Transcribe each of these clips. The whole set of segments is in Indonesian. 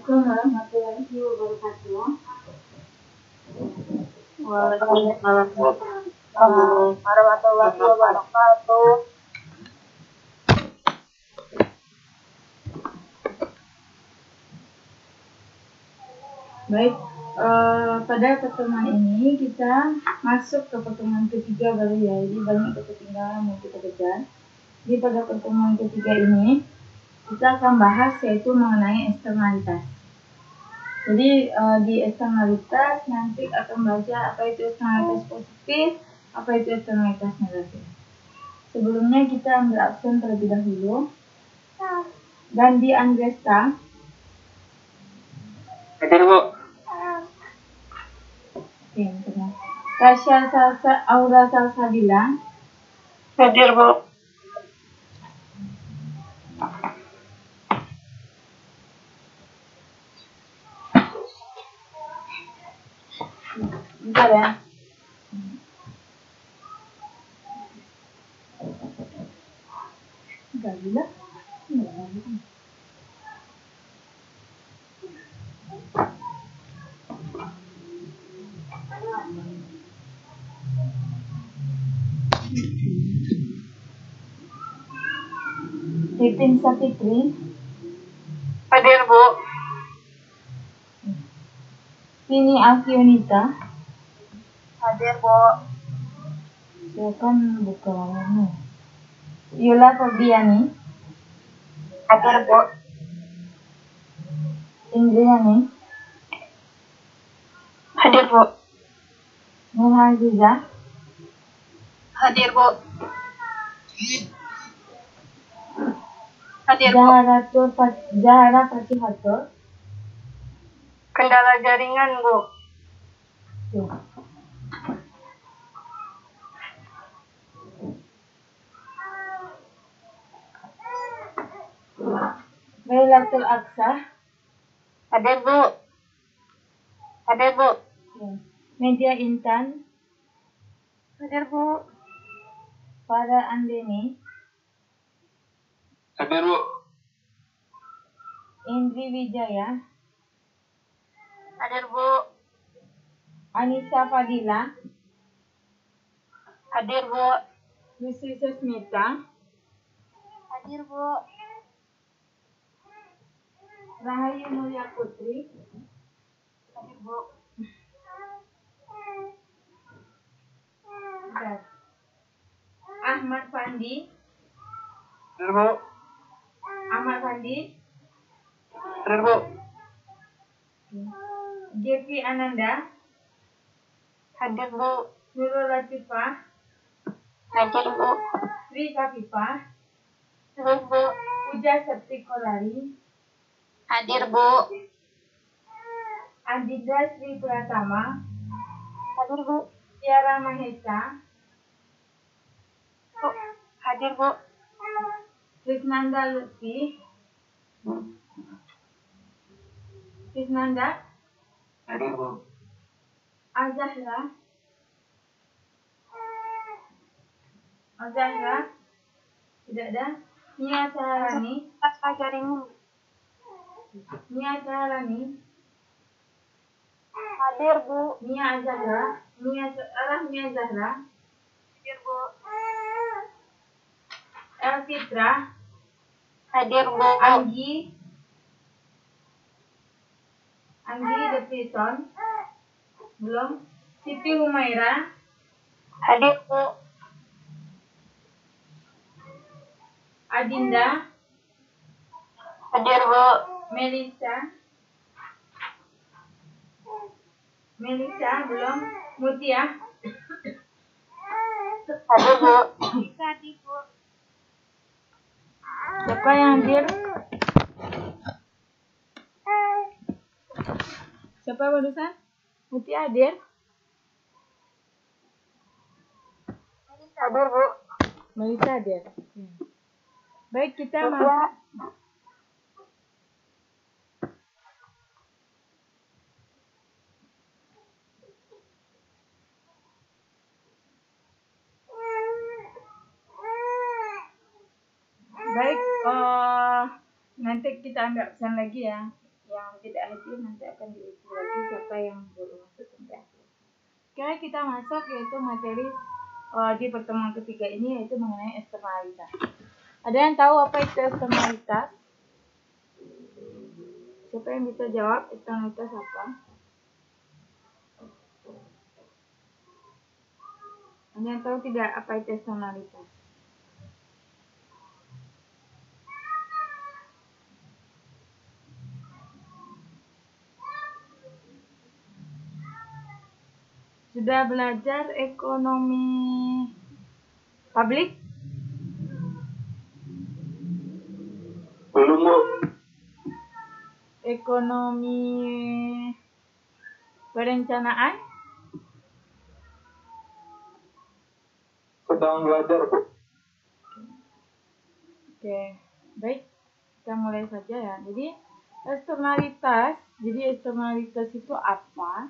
Assalamualaikum warahmatullahi wabarakatuh. Waalaikumsalam warahmatullahi wabarakatuh. Baik, pada pertemuan ini kita masuk ke pertemuan ketiga baru ya. Jadi banyak ketinggalan yang kita kejar. Jadi pada pertemuan ketiga ini kita akan bahas yaitu mengenai eksternalitas. Jadi di eksternalitas nanti akan baca apa itu eksternalitas positif, apa itu eksternalitas negatif. Sebelumnya kita ambil absen terlebih dahulu. Dan di Andresta. Hadir, Bu. Oke, benar. Tasya Aura Salsabila. Hadir, Bu. Bentar ya. Enggak gila. Pipin Sapitri. Hadir, Bu. Pini Akionita. Hadir, Bu. Silakan buka layarnya. Yola Fabiani. Hadir, Bu. Indriani. Hadir, Bu. Nurhaziza. Hadir, Bu. Hadir, Bu. Zahra Fatihato. Kendala jaringan, Bu. Tuh. Lailatul Aqsa. Hadir, Bu. Hadir, Bu. Media Intan. Hadir, Bu. Farah Andeni. Hadir, Bu. Indri Wijaya. Hadir, Bu. Anissa Fadila. Hadir, Bu. Lucy Susmita. Hadir, Bu. Rahayu Mulia Putri. Hadir, Bu. Ahmad Fandi. Hadir, Bu. Ahmad Fandi. Hadir, Bu. Jeffy Ananda. Hadir, Bu. Nurul Latifah. Hadir, Bu. Sri Kafifah. Hadir, Bu. Puja Septi Kolari. Hadir, Bu. Adida Sri Pratama. Hadir, Bu. Tiara Mahesa. Hadir, Bu. Krisnanda Lutfi. Krisnanda. Hadir, Bu. Azahra. Tidak ada. Nia Saharani. Pas jaringan. Nia Saharani. Hadir, Bu. Nia Zahra. Nia Zahra. Hadir, Bu. Elfitra. Hadir, Bu. Anggi Deprison. Belum. Siti Humaira. Hadir, Bu. Adinda. Hadir, Bu. Melissa belum. Mutia. Hadir, Bu. Hadir, Bu. Siapa yang hadir? Siapa barusan? Mutia hadir? Hadir, Bu. Melissa hadir. Baik, kita Ya. masuk. Baik, nanti kita ambil absen lagi ya. yang tidak hadir nanti akan diuji lagi siapa yang belum masuk sampai akhir. Oke, kita masuk yaitu materi di pertemuan ketiga ini yaitu mengenai eksternalitas. Ada yang tahu apa itu eksternalitas? Siapa yang bisa jawab eksternalitas apa? Ada yang tahu tidak apa itu eksternalitas? Sudah belajar ekonomi publik? Belum, Bu. Ekonomi perencanaan? Sedang belajar, Bu. Oke, baik. Kita mulai saja ya. Jadi eksternalitas itu apa?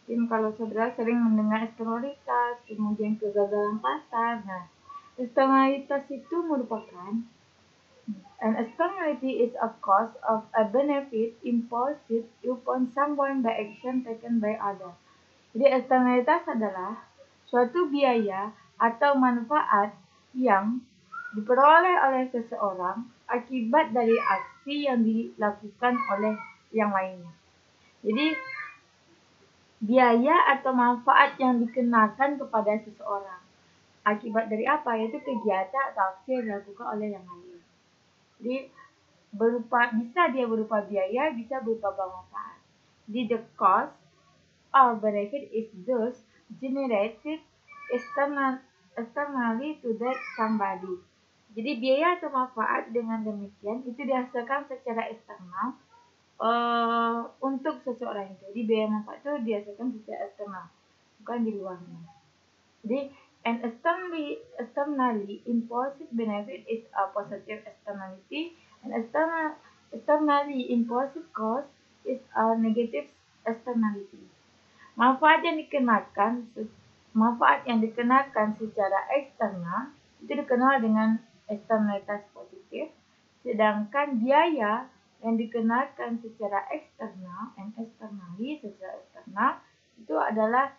Mungkin kalau saudara sering mendengar eksternalitas, kemudian kegagalan pasar. Nah, eksternalitas itu merupakan an externality is a cost of a benefit imposed upon someone by action taken by other. Jadi eksternalitas adalah suatu biaya atau manfaat yang diperoleh oleh seseorang akibat dari aksi yang dilakukan oleh yang lainnya. Jadi biaya atau manfaat yang dikenakan kepada seseorang akibat dari apa? Yaitu kegiatan atau aksi yang dilakukan oleh yang lain. Jadi bisa dia berupa biaya, bisa berupa manfaat. Jadi the cost or benefit is thus generated externally to that somebody. Jadi biaya atau manfaat dengan demikian itu dihasilkan secara eksternal untuk seseorang itu. Jadi biaya manfaat itu dihasilkan secara eksternal, bukan di luarnya. Jadi an externally imposed benefit is a positive externality, and externally imposed cost is a negative externality. Manfaat yang dikenakan secara eksternal itu dikenal dengan eksternalitas positif, sedangkan biaya yang dikenakan secara eksternal secara eksternal itu adalah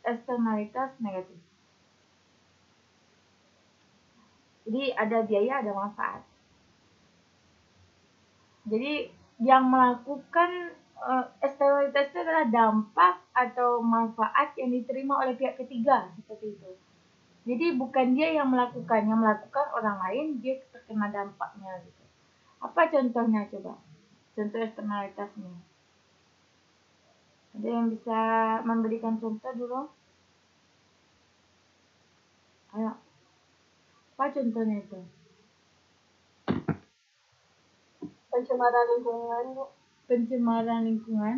eksternalitas negatif. Jadi ada biaya, ada manfaat. Jadi yang melakukan eksternalitas itu adalah dampak atau manfaat yang diterima oleh pihak ketiga, seperti itu. Jadi bukan dia yang melakukan orang lain, dia terkena dampaknya gitu. Apa contohnya coba? Contoh eksternalitasnya. Ada yang bisa memberikan contoh dulu? Ayo. Apa contohnya itu? Pencemaran lingkungan, Bu. Pencemaran lingkungan.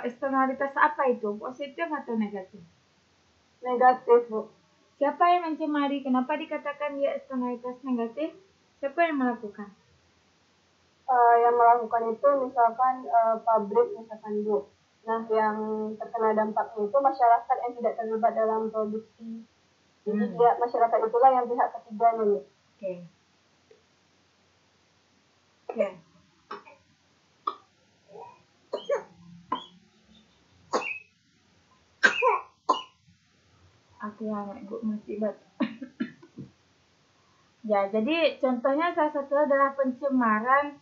Eksternalitas apa itu? Positif atau negatif? Negatif, Bu. Siapa yang mencemari? Kenapa dikatakan dia eksternalitas negatif? Siapa yang melakukan? Yang melakukan itu misalkan pabrik misalkan, Bu. Nah, yang terkena dampaknya itu masyarakat yang tidak terlibat dalam produksi. Jadi masyarakat itulah yang pihak ketiga nih. Oke. Aku anak ibu masih batuk. Ya, jadi contohnya salah satu adalah pencemaran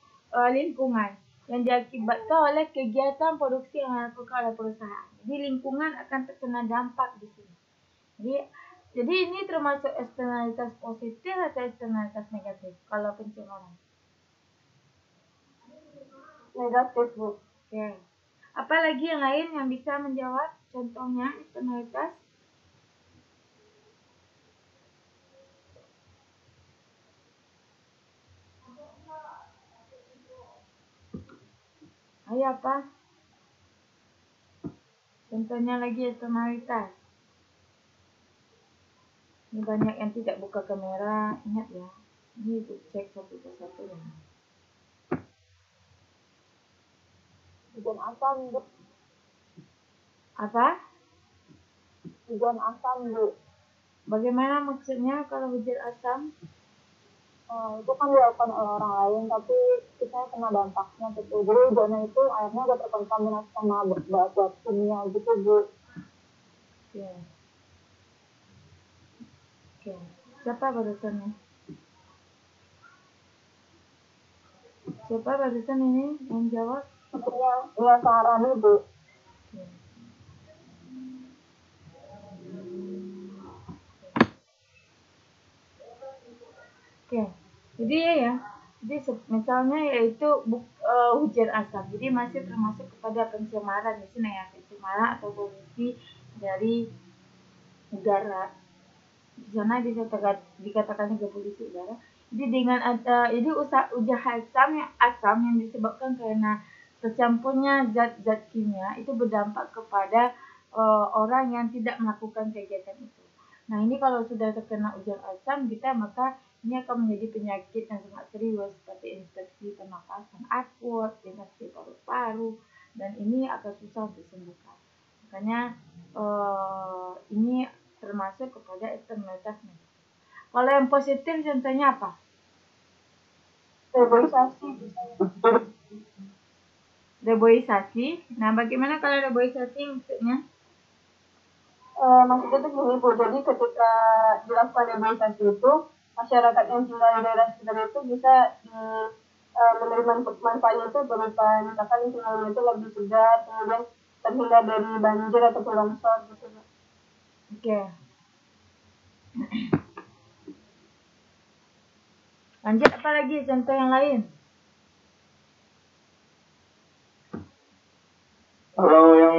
lingkungan yang diakibatkan oleh kegiatan produksi yang dilakukan oleh perusahaan. Jadi lingkungan akan terkena dampak di sini. Jadi ini termasuk eksternalitas positif atau eksternalitas negatif kalau pencemaran? Negatif, Bu. Oke. Apalagi yang lain yang bisa menjawab contohnya eksternalitas? Ayo apa? Contohnya lagi eksternalitas. Ini banyak yang tidak buka kamera, ingat ya. Ini cek satu persatu ya. Hujan asam, Bu. Apa? Hujan asam, Bu. Bagaimana maksudnya kalau hujan asam? Itu kan dilakukan oleh orang lain, tapi kita kena dampaknya gitu. Jadi hujannya itu airnya udah terkontaminasi sama buat kimia gitu Bu. Oke. Oke. Siapa barusan nih? Siapa barusan ini yang jawab? Iya Sarani Bu. Oke. Oke. Jadi ya, jadi misalnya yaitu hujan asam. Jadi masih termasuk kepada pencemaran di sini ya, pencemaran atau polusi dari udara. Di sana dikatakan juga polusi udara. Jadi dengan jadi asam yang disebabkan karena tercampurnya zat-zat kimia itu berdampak kepada orang yang tidak melakukan kegiatan itu. Nah ini kalau sudah terkena ujar asam maka ini akan menjadi penyakit yang sangat serius seperti infeksi pernapasan akut, infeksi paru-paru, dan ini akan susah disembuhkan. Makanya ini termasuk kepada eksternalitas negatif. Kalau yang positif contohnya apa? Reboisasi. Reboisasi. Nah, bagaimana kalau reboisasi maksudnya? Maksudnya itu gini Bu, jadi ketika dilakukan reboisasi itu, masyarakat yang tinggal di daerah sekitar itu bisa menerima manfaatnya itu berupa misalkan lingkungannya itu lebih segar, kemudian terhindar dari banjir atau longsor gitu. Oke. Lanjut apa lagi contoh yang lain? Kalau yang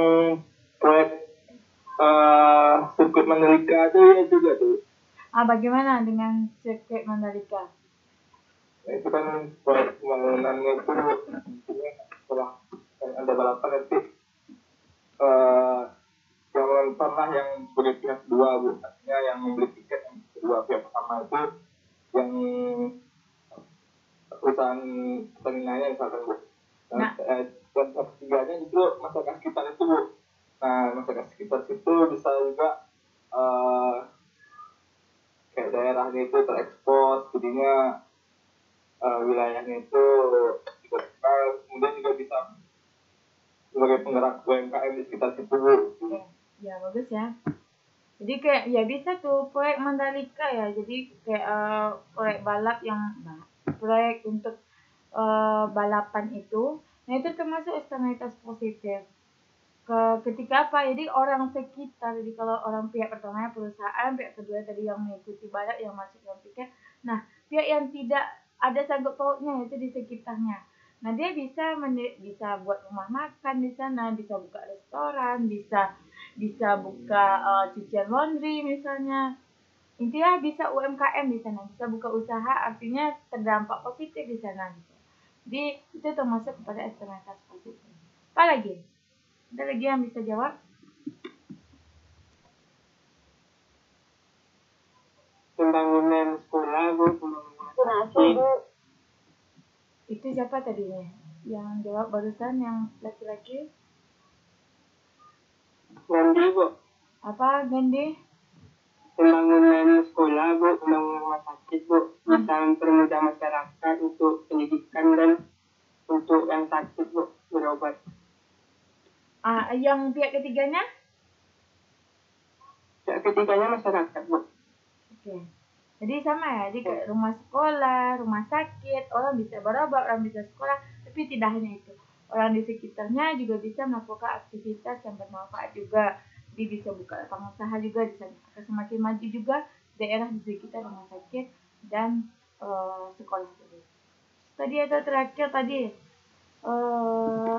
proyek sirkuit Mandalika itu ya juga tuh. Bagaimana dengan sirkuit Mandalika? Nah, itu kan proyek pembangunannya itu setelah ada balapan nanti yang nonton lah yang sebagai pihak kedua Bu. Artinya yang membeli tiket yang kedua, pihak pertama itu yang perusahaan Pertamina misalkan Bu. Dan pihak ketiganya itu masyarakat sekitar itu Bu. Nah masyarakat sekitar situ bisa juga kayak daerahnya itu terekspos, jadinya wilayahnya itu juga terkenal, kemudian juga bisa sebagai penggerak UMKM di sekitar situ. Ya bagus ya. Jadi kayak ya bisa tuh proyek Mandalika ya. Jadi kayak proyek balap proyek untuk balapan itu. Nah itu termasuk eksternalitas positif. Ketika apa? Jadi orang sekitar. Jadi kalau orang pihak pertama perusahaan, pihak kedua tadi yang mengikuti balap yang masuk dalam tiket. Nah pihak yang tidak ada sangkut pautnya itu di sekitarnya. Nah dia bisa buat rumah makan di sana, bisa buka restoran, bisa buka cucian laundry misalnya. Intinya bisa UMKM di sana, bisa buka usaha, artinya terdampak positif di sana. Jadi itu termasuk kepada eksternalitas positif. Apa lagi? Ada lagi yang bisa jawab? Pembangunan sekolah Bu, pembangunan Itu siapa tadinya? Yang jawab barusan yang laki-laki? Gandhi Bu. Apa Gandhi? Pembangunan sekolah Bu, pembangunan rumah sakit Bu, bisa mempermudah masyarakat untuk pendidikan dan untuk yang sakit Bu berobat. Yang pihak ketiganya? Pihak ketiganya masyarakat Bu. Oke. Jadi sama ya, jadi kayak rumah sekolah, rumah sakit, orang bisa berobat, orang bisa sekolah, tapi tidak hanya itu. Orang di sekitarnya juga bisa melakukan aktivitas yang bermanfaat juga. Jadi bisa buka lapangan usaha juga di sana. Akan semakin maju juga daerah di sekitar rumah sakit dan sekolah tadi. Tadi ada terakhir tadi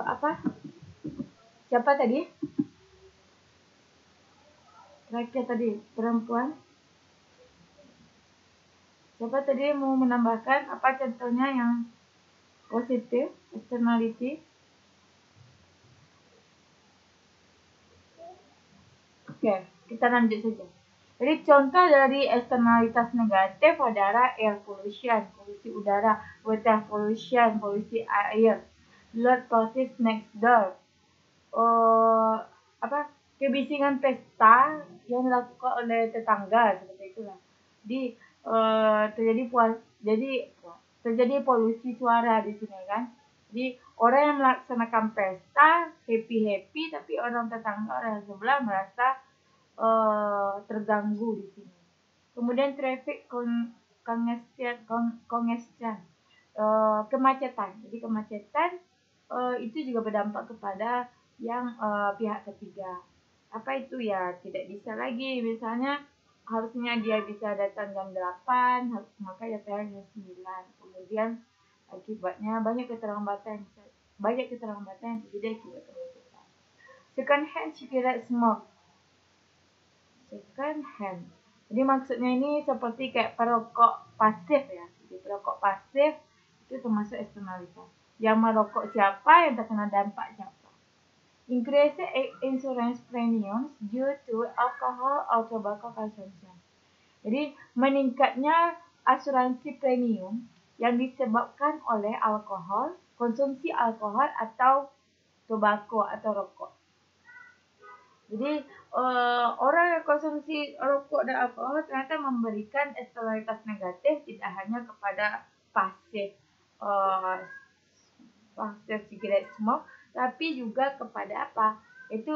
apa? Siapa tadi? Terakhir tadi perempuan. Siapa tadi mau menambahkan apa contohnya yang positif, externality? Oke, kita lanjut saja. Jadi contoh dari eksternalitas negatif adalah air pollution, polusi udara, water pollution, polusi air, loud parties next door, kebisingan pesta yang dilakukan oleh tetangga seperti itulah. Jadi terjadi Jadi terjadi polusi suara di sini kan. Jadi orang yang melaksanakan pesta happy-happy, tapi orang tetangga, orang sebelah merasa terganggu di sini. Kemudian traffic congestion, kemacetan. Jadi kemacetan itu juga berdampak kepada yang pihak ketiga. Apa itu ya? Tidak bisa lagi. Misalnya harusnya dia bisa datang jam 8, maka dia datang jam 9. Kemudian akibatnya banyak keterlambatan yang terjadi akibat kemacetan. Second hand cigarette smoke. Second hand. Jadi maksudnya ini seperti kayak perokok pasif ya. Jadi perokok pasif itu termasuk eksternalitas. Yang merokok siapa, yang terkena dampak siapa. Increase insurance premiums due to alcohol or tobacco consumption. Jadi meningkatnya asuransi premium yang disebabkan oleh alkohol, konsumsi alkohol atau tobacco atau rokok. Jadi orang yang konsumsi rokok dan alkohol ternyata memberikan eksternalitas negatif tidak hanya kepada pasif cigarette smoke, tapi juga kepada apa? Itu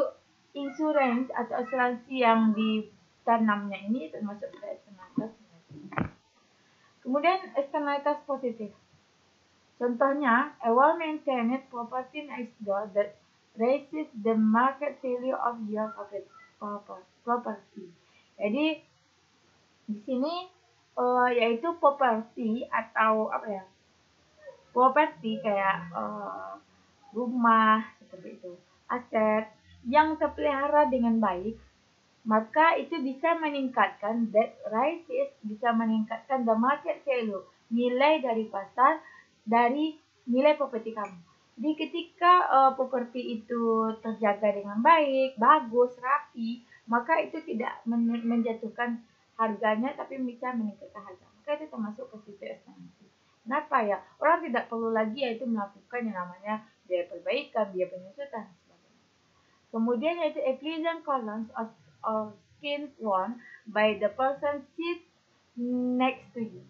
insurance atau asuransi yang ditanamnya ini termasuk eksternalitas negatif. Kemudian eksternalitas positif. Contohnya, a well-maintained property next door that raises the market value of your property. Jadi di sini yaitu properti atau apa ya? Properti kayak rumah seperti itu, aset yang terpelihara dengan baik, maka itu bisa meningkatkan bisa meningkatkan the market value, nilai dari pasar dari nilai properti kamu. Jadi ketika properti itu terjaga dengan baik, bagus, rapi, maka itu tidak menjatuhkan harganya tapi bisa meningkatkan harga. Maka itu termasuk positif eksternalitas. Kenapa ya? Orang tidak perlu lagi yaitu melakukan yang namanya biaya perbaikan, biaya penyusutan, sebagainya. Kemudian yaitu a pleasant cologne or skin worn by the person sit next to you.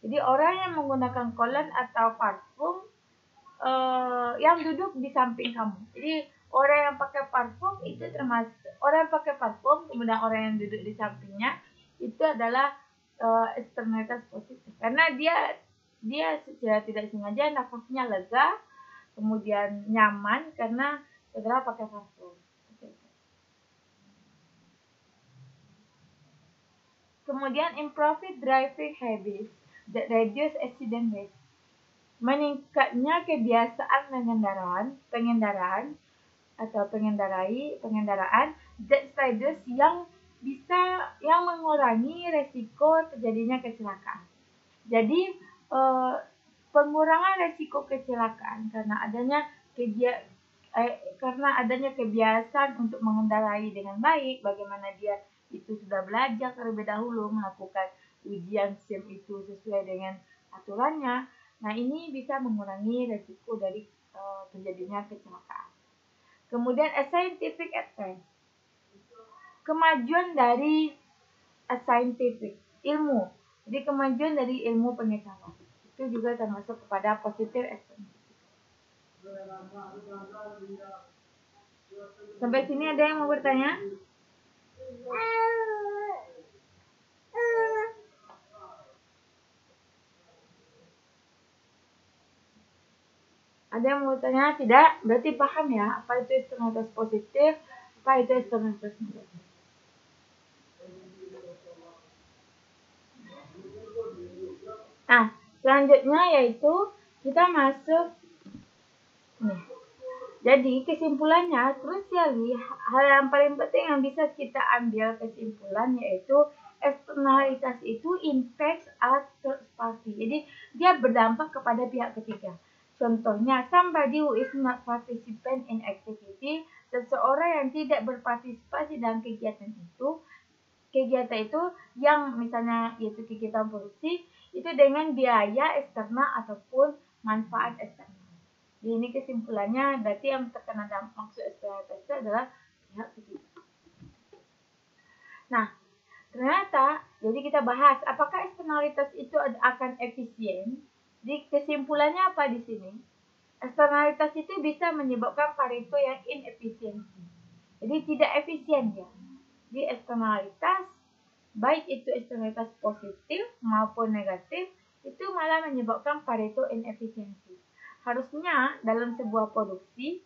Jadi orang yang menggunakan cologne atau parfum yang duduk di samping kamu. Jadi orang yang pakai parfum itu termasuk orang yang pakai parfum, kemudian orang yang duduk di sampingnya itu adalah eksternalitas positif. Karena dia secara tidak sengaja nafasnya lega, kemudian nyaman karena saudara pakai parfum. Kemudian improve driving habits that reduce accident risk. Meningkatnya kebiasaan pengendaraan that riders yang mengurangi resiko terjadinya kecelakaan. Jadi pengurangan resiko kecelakaan karena adanya kebiasaan untuk mengendarai dengan baik, bagaimana dia itu sudah belajar terlebih dahulu melakukan ujian SIM itu sesuai dengan aturannya. Nah, ini bisa mengurangi resiko dari terjadinya kecelakaan. Kemudian a scientific advance. Kemajuan dari scientific, ilmu. Jadi kemajuan dari ilmu pengetahuan. Itu juga termasuk kepada positif eksternalitas. Sampai sini ada yang mau bertanya? Ada yang mau bertanya? Tidak? Berarti paham ya apa itu eksternalitas positif, apa itu eksternalitas negatif. Nah, selanjutnya yaitu kita masuk nih. Jadi kesimpulannya, crucially, hal yang paling penting yang bisa kita ambil kesimpulan yaitu eksternalitas itu impacts at third party. Jadi dia berdampak kepada pihak ketiga. Contohnya, somebody who is not participant in activity, seseorang yang tidak berpartisipasi dalam kegiatan itu yang misalnya yaitu kegiatan produksi itu dengan biaya eksternal ataupun manfaat eksternal. Jadi ini kesimpulannya, berarti yang terkena dampak maksud eksternalitas itu adalah pihak ketiga. Nah, Ternyata, jadi kita bahas apakah eksternalitas itu akan efisien. Jadi kesimpulannya apa di sini? Eksternalitas itu bisa menyebabkan Pareto yang inefisiensi. Jadi tidak efisien ya. Di eksternalitas, baik itu eksternalitas positif maupun negatif, itu malah menyebabkan Pareto inefisiensi. Harusnya dalam sebuah produksi,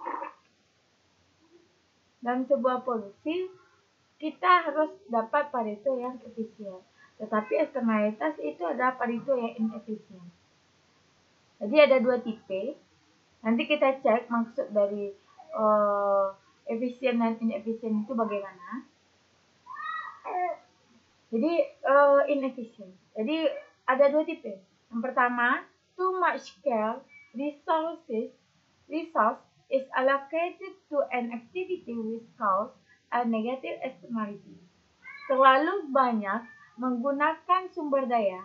kita harus dapat Pareto yang efisien. Tetapi eksternalitas itu adalah Pareto yang inefisien. Jadi ada dua tipe. Nanti kita cek maksud dari efisien dan inefisien itu bagaimana. Jadi inefisien. Jadi ada dua tipe. Yang pertama, too much scale resource is allocated to an activity which cause a negative externality. Terlalu banyak menggunakan sumber daya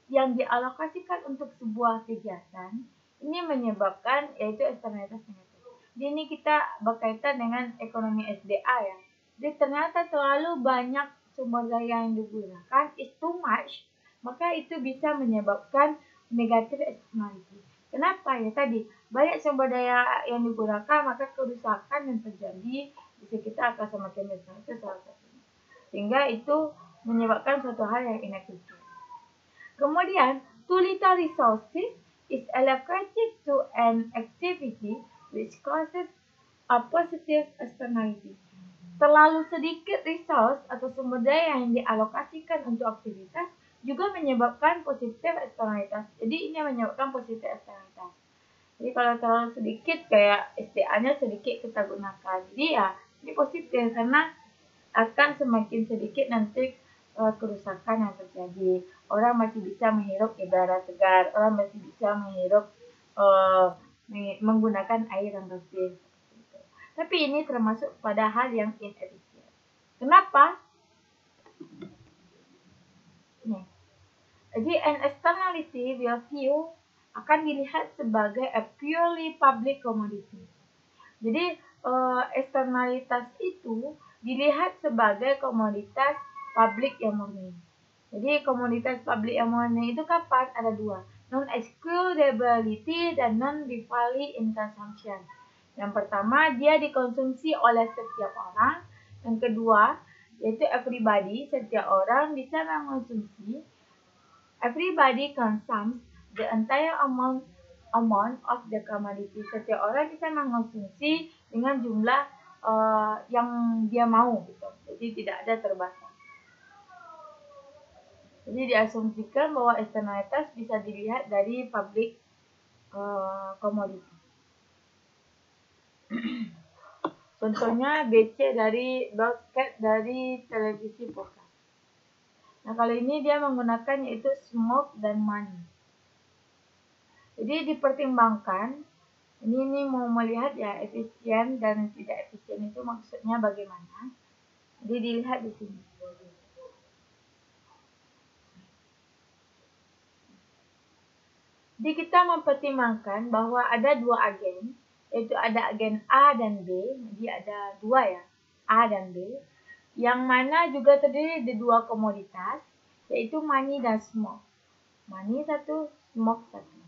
yang dialokasikan untuk sebuah kegiatan, ini menyebabkan yaitu eksternalitas negatif. Jadi ini kita berkaitan dengan ekonomi SDA ya. Jadi ternyata terlalu banyak sumber daya yang digunakan, is too much, maka itu bisa menyebabkan negatif externality. Kenapa ya tadi? Banyak sumber daya yang digunakan, maka kerusakan yang terjadi di sekitar akan semakin besar. Itu salah satunya. Sehingga itu menyebabkan suatu hal yang inefisien. Kemudian, too little resources is allocated to an activity which causes a positive externality. Terlalu sedikit resource atau sumber daya yang dialokasikan untuk aktivitas juga menyebabkan positif eksternalitas. Jadi ini menyebabkan positif eksternalitas. Jadi kalau terlalu sedikit kayak SDA-nya sedikit kita gunakan. Jadi ya ini positif karena akan semakin sedikit nanti kerusakan yang terjadi. Orang masih bisa menghirup udara segar, orang masih bisa menghirup menggunakan air yang bersih. Tapi ini termasuk pada hal yang inefisien. Kenapa? Nih. Jadi an externality will view akan dilihat sebagai a purely public commodity. Jadi eksternalitas itu dilihat sebagai komoditas publik yang murni. Jadi komoditas publik yang murni itu kapan? Ada dua, non-excludability dan non-rivalry in consumption. Yang pertama, dia dikonsumsi oleh setiap orang. Yang kedua, yaitu everybody, setiap orang bisa mengonsumsi. Everybody consumes the entire amount of the commodity. Setiap orang bisa mengonsumsi dengan jumlah yang dia mau, gitu. Jadi tidak ada terbatas. Jadi diasumsikan bahwa eksternalitas bisa dilihat dari public commodity. Contohnya BC dari broadcast dari televisi podcast. Nah kali ini dia menggunakan yaitu smoke dan money. Jadi dipertimbangkan, ini mau melihat ya efisien dan tidak efisien itu maksudnya bagaimana. Jadi dilihat di sini. Jadi kita mempertimbangkan bahwa ada dua agen, yaitu ada agen A dan B. Jadi ada dua ya, A dan B. Yang mana juga terdiri dari dua komoditas, yaitu money dan smoke. Money satu, smoke satu.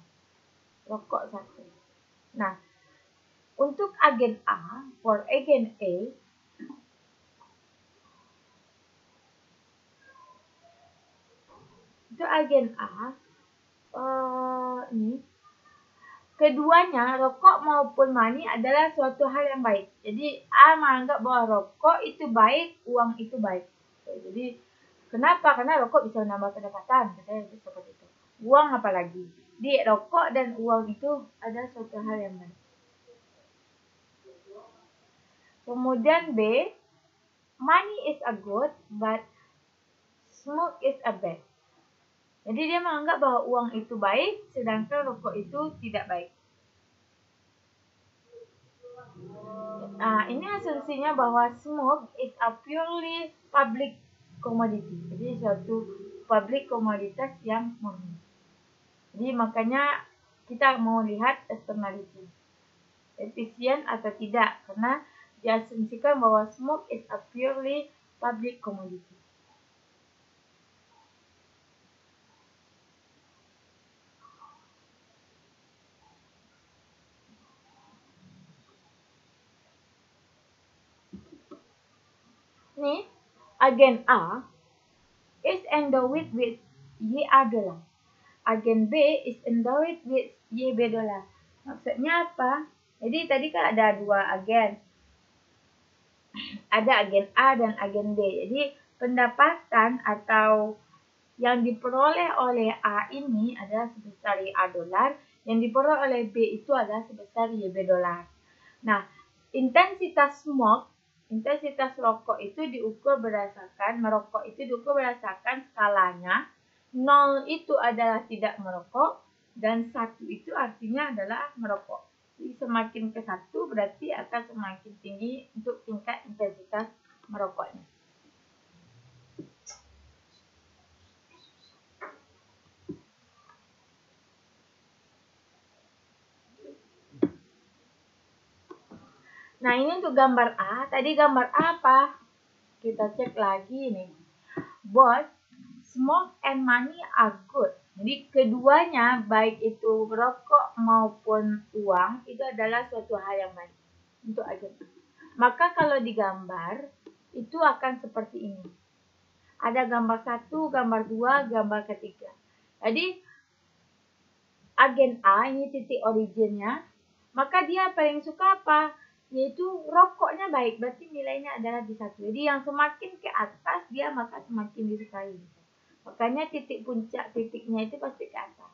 Rokok satu. Nah, untuk agen A, for agen A, itu agen A, ini keduanya rokok maupun money adalah suatu hal yang baik. Jadi A menganggap bahwa rokok itu baik, uang itu baik. Jadi kenapa? Karena rokok bisa menambah pendapatan, katanya seperti itu. Uang apalagi? Di rokok dan uang itu ada suatu hal yang baik. Kemudian B, money is a good but smoke is a bad. Jadi dia menganggap bahwa uang itu baik, sedangkan rokok itu tidak baik. Nah, ini asumsinya bahwa smoke is a purely public commodity. Jadi suatu public komoditas yang murni. Jadi makanya kita mau lihat externality. Efisien atau tidak, karena diasumsikan bahwa smoke is a purely public commodity. sini agen A is endowed with YA dollar. Agen B is endowed with YB dollar. Maksudnya apa? Jadi tadi kan ada dua agen. Ada agen A dan agen B. Jadi pendapatan atau yang diperoleh oleh A ini adalah sebesar YA dolar. Yang diperoleh oleh B itu adalah sebesar YB dolar. Nah, intensitas rokok itu diukur berdasarkan, merokok itu diukur berdasarkan skalanya. 0 itu adalah tidak merokok dan 1 itu artinya adalah merokok. Jadi semakin ke 1 berarti akan semakin tinggi untuk tingkat intensitas merokoknya. Nah, ini untuk gambar A. Tadi gambar A apa? Kita cek lagi nih. Both smoke and money are good. Jadi keduanya, baik itu rokok maupun uang, itu adalah suatu hal yang baik untuk agen. Maka kalau digambar, itu akan seperti ini. Ada gambar 1, gambar 2, gambar ketiga. Jadi agen A ini titik originnya, maka dia paling suka apa? Yaitu rokoknya baik, berarti nilainya adalah di 1. Jadi yang semakin ke atas dia maka semakin disukai. Makanya titik puncak titiknya itu pasti ke atas.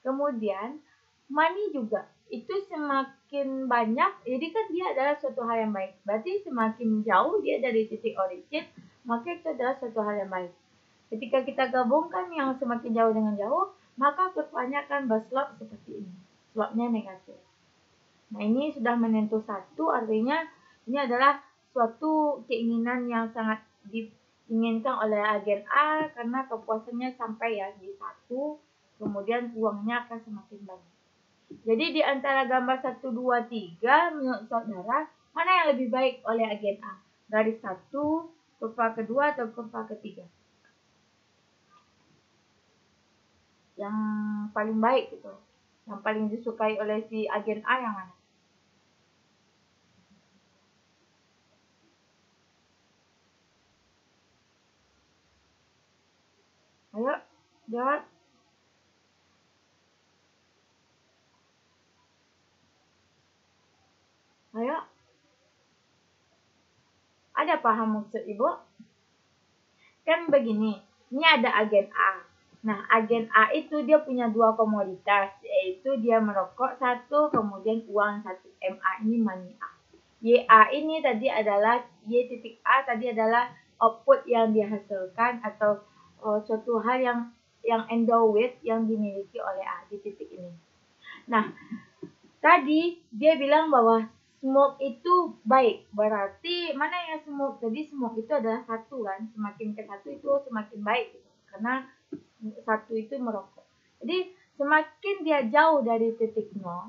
Kemudian money juga itu semakin banyak, jadi kan dia adalah suatu hal yang baik. Berarti semakin jauh dia dari titik origin, maka itu adalah suatu hal yang baik. Ketika kita gabungkan yang semakin jauh dengan jauh, maka kurvanya akan berslop seperti ini. Slopnya negatif. Nah, ini sudah menyentuh 1, artinya ini adalah suatu keinginan yang sangat diinginkan oleh agen A karena kepuasannya sampai ya di 1, kemudian uangnya akan semakin banyak. Jadi di antara gambar 1, 2, 3 menurut saudara, mana yang lebih baik oleh agen A? Garis 1, kurva kedua atau kurva ketiga? Yang paling baik gitu. Yang paling disukai oleh si agen A yang mana? Ayo, jawab. Ayo. Ada paham maksud Ibu? Kan begini, ini ada agen A. Nah, agen A itu dia punya dua komoditas, yaitu dia merokok 1, kemudian uang 1. MA ini money A. YA ini tadi adalah, Y titik A tadi adalah output yang dihasilkan atau suatu hal yang endowed yang dimiliki oleh A di titik ini. Nah, tadi dia bilang bahwa smoke itu baik. Berarti mana yang smoke? Tadi smoke itu adalah 1 kan. Semakin ke 1 itu semakin baik. Gitu. Karena 1 itu merokok. Jadi semakin dia jauh dari titik 0,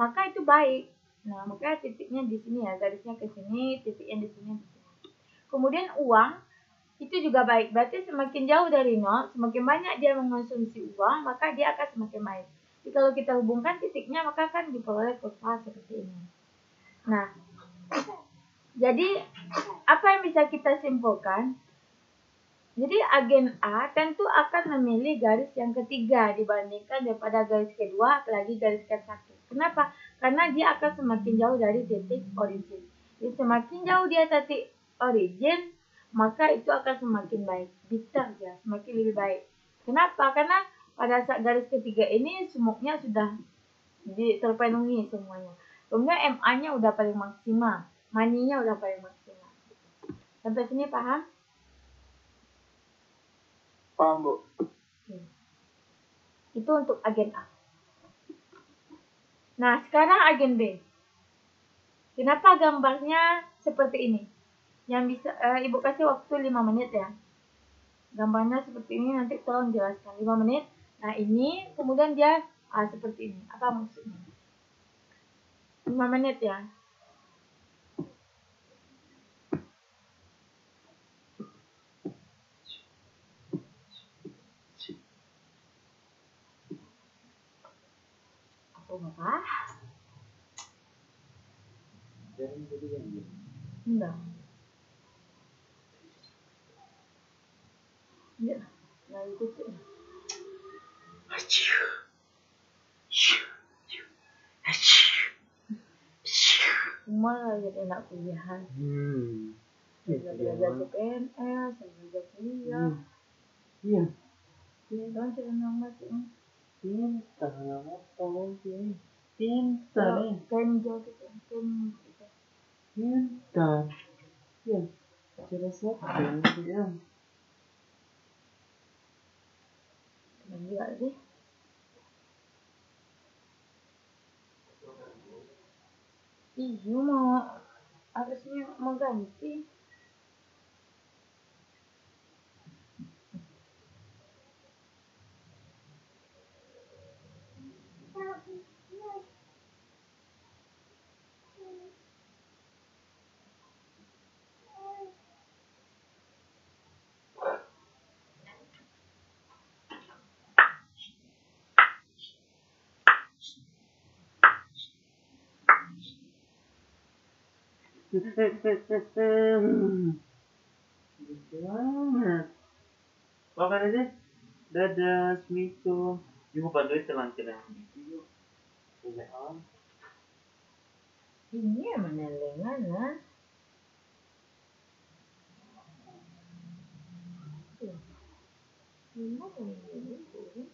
maka itu baik. Nah, maka titiknya di sini ya. Garisnya ke sini, titiknya di sini. Kemudian uang itu juga baik. Berarti semakin jauh dari 0, semakin banyak dia mengonsumsi uang, maka dia akan semakin baik. Jadi kalau kita hubungkan titiknya, maka akan diperoleh kurva seperti ini. Nah, jadi apa yang bisa kita simpulkan? Jadi agen A tentu akan memilih garis yang ketiga dibandingkan daripada garis kedua, apalagi garis ke-1. Kenapa? Karena dia akan semakin jauh dari titik origin. Jadi semakin jauh dia titik origin, maka itu akan semakin baik. Bitter ya, semakin lebih baik. Kenapa? Karena pada saat garis ketiga ini smoke-nya sudah terpenuhi semuanya. Kemudian MA-nya udah paling maksimal, money-nya udah paling maksimal. Sampai sini paham? Paham, Bu. Oke. Itu untuk agen A. Nah, sekarang agen B. Kenapa gambarnya seperti ini? Yang bisa Ibu kasih waktu 5 menit ya. Gambarnya seperti ini, nanti tolong jelaskan 5 menit. Nah, ini kemudian dia seperti ini. Apa maksudnya? 5 menit ya. Bapak? Enggak. Ya, nah itu tuh. Semua lagi enak kuliahan. Belajar CPNS, belajar kuliah. Iya. Iya dong, cerita masuk. Pintar apa mungkin? Pintar ya. Kayak jauh gitu, kayak Pintar. Ya. Cara siapa ya? enggak deh. Iya mau harusnya mau ganti. Banget. Makan aja. Dadah, Assalamualaikum. Ibu padahal telang-telang gitu. Boleh. Ini mana lengan ini ini.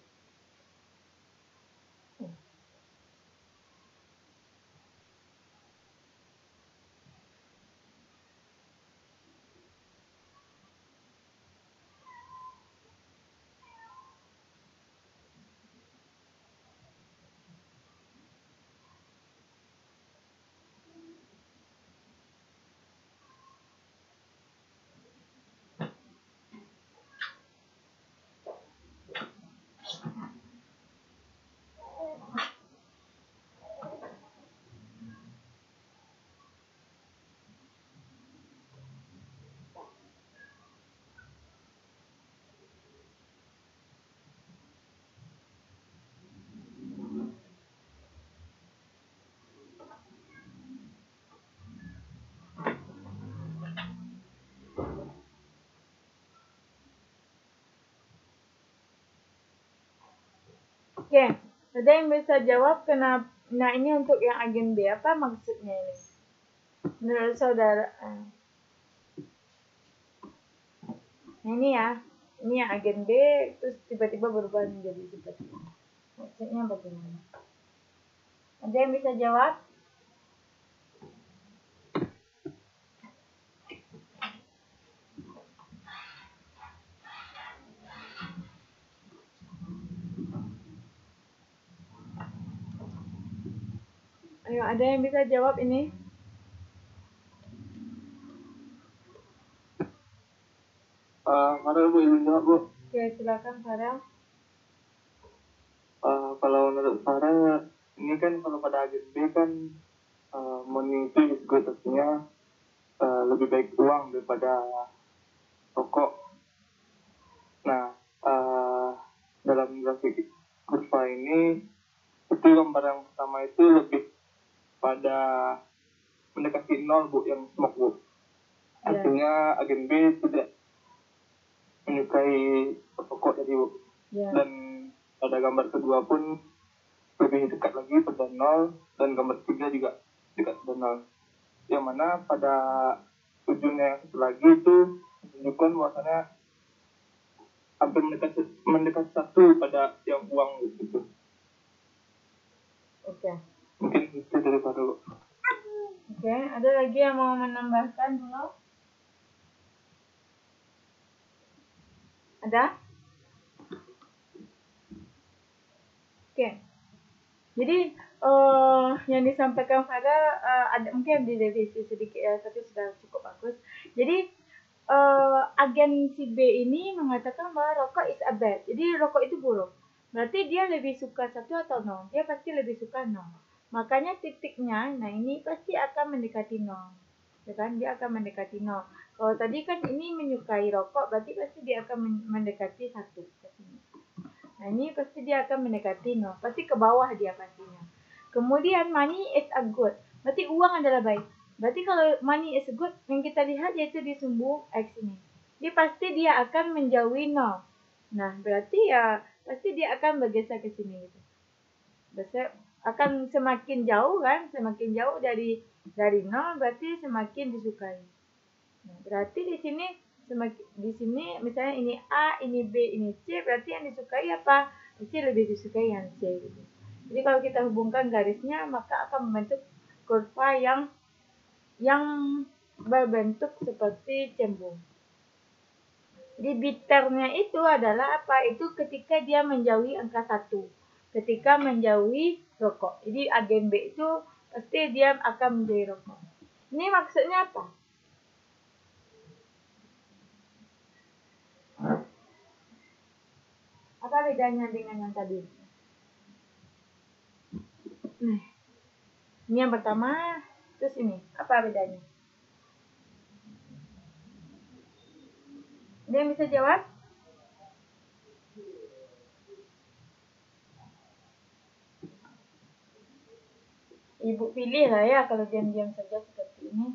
Oke, ada yang bisa jawab kenapa? Nah ini untuk yang agen B, apa maksudnya ini? Menurut saudara, nah ini yang agen B, terus tiba-tiba berubah menjadi seperti ini. Maksudnya bagaimana? Ada yang bisa jawab? Ayo, ada yang bisa jawab ini? Farel Bu, izin jawab Bu. Oke, silakan Farel. Kalau menurut Farel, ini kan kalau pada agen B kan money itu juga tentunya lebih baik uang daripada rokok. Nah, dalam grafik kurva ini itu gambar yang pertama itu lebih pada mendekati nol Bu, yang smoke Bu. Artinya agen B tidak menyukai rokok jadi Bu. Dan pada gambar kedua pun lebih dekat lagi pada nol, dan gambar ketiga juga dekat pada nol. Yang mana pada ujungnya yang satu lagi itu menunjukkan bahwasanya hampir mendekat satu pada yang uang gitu. Oke. Mungkin itu daripada Bu. Oke, ada lagi yang mau menambahkan dulu? Ada? Oke. Jadi yang disampaikan Farel ada mungkin direvisi sedikit ya, tapi sudah cukup bagus. Jadi agen si B ini mengatakan bahwa rokok is a bad. Jadi rokok itu buruk. Berarti dia lebih suka 1 atau 0? Dia pasti lebih suka 0. Makanya titiknya, nah ini pasti akan mendekati 0. Ya kan? Dia akan mendekati 0. Kalau tadi kan ini menyukai rokok, berarti pasti dia akan mendekati 1. Nah ini pasti dia akan mendekati 0. Pasti ke bawah dia pastinya. Kemudian money is a good. Berarti uang adalah baik. Berarti kalau money is good, yang kita lihat yaitu di sumbu X ini. Dia pasti dia akan menjauhi 0. Nah, berarti ya pasti dia akan bergeser ke sini gitu. Biasanya akan semakin jauh kan, semakin jauh dari 0 berarti semakin disukai. Nah, berarti di sini misalnya ini A, ini B, ini C, berarti yang disukai apa? Pasti lebih disukai yang C gitu. Jadi kalau kita hubungkan garisnya maka akan membentuk kurva yang berbentuk seperti cembung. Jadi biternya itu adalah apa? Itu ketika dia menjauhi angka 1. Ketika menjauhi rokok. Jadi agen B itu pasti dia akan menjauhi rokok. Ini maksudnya apa? Apa bedanya dengan yang tadi? Nah, ini yang pertama, terus ini. Apa bedanya? Ada yang bisa jawab? Ibu pilih lah ya kalau diam-diam saja seperti ini.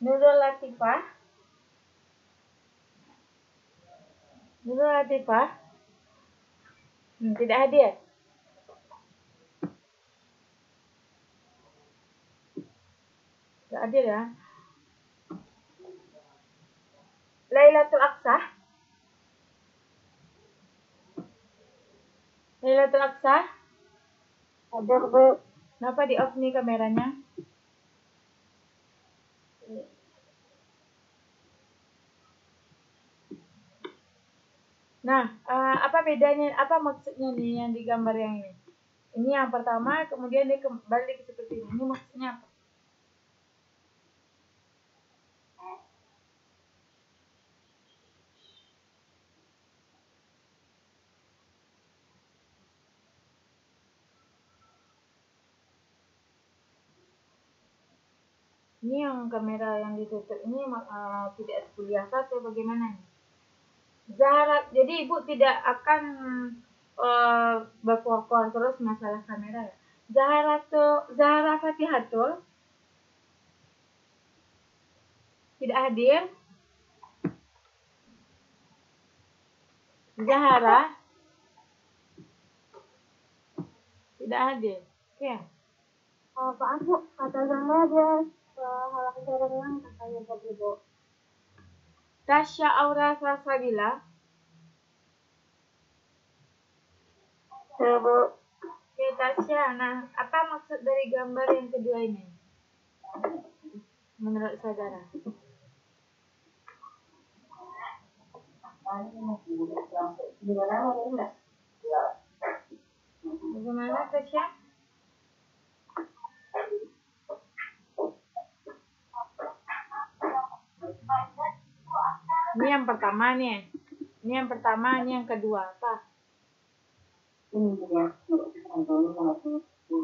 Nurul Latifah. Tidak hadir. Tidak hadir ya. Lailatul Aqsa. Hadir, Bu. Kenapa di off nih kameranya? Nah, apa bedanya? Apa maksudnya nih yang digambar yang ini? Ini yang pertama, kemudian dia kembali seperti ini. Ini maksudnya apa? Ini yang kamera yang ditutup ini tidak kuliah atau bagaimana? Zahra, jadi ibu tidak akan berkuah-kuah terus masalah kamera ya. Zahra Fatihatul tidak hadir. Zahra tidak hadir. Oke. Apaan, Bu? Kata Zahra dia halang jaringan katanya tadi, Bu. Tasya Aura Salsabila. Ya, Bu. Oke, Tasya. Nah, apa maksud dari gambar yang kedua ini? Menurut saudara? Bagaimana, Tasya? Ini yang pertama nih. Ini yang pertama, ini yang kedua. Apa?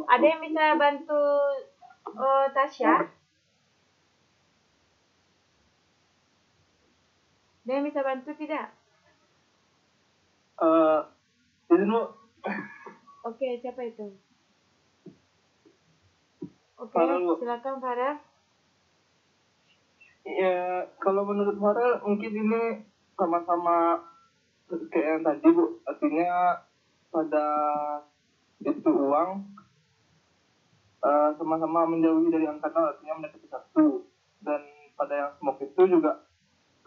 Ada yang bisa bantu Tasya? Ada yang bisa bantu tidak? Izin, Bu. Oke, siapa itu? Oke, Farel, Bu. silakan Farel. Ya, kalau menurut Farel mungkin ini sama-sama kayak yang tadi, Bu. Artinya pada itu uang sama-sama menjauhi dari angka 0, artinya mendekati 1. Dan pada yang smoke itu juga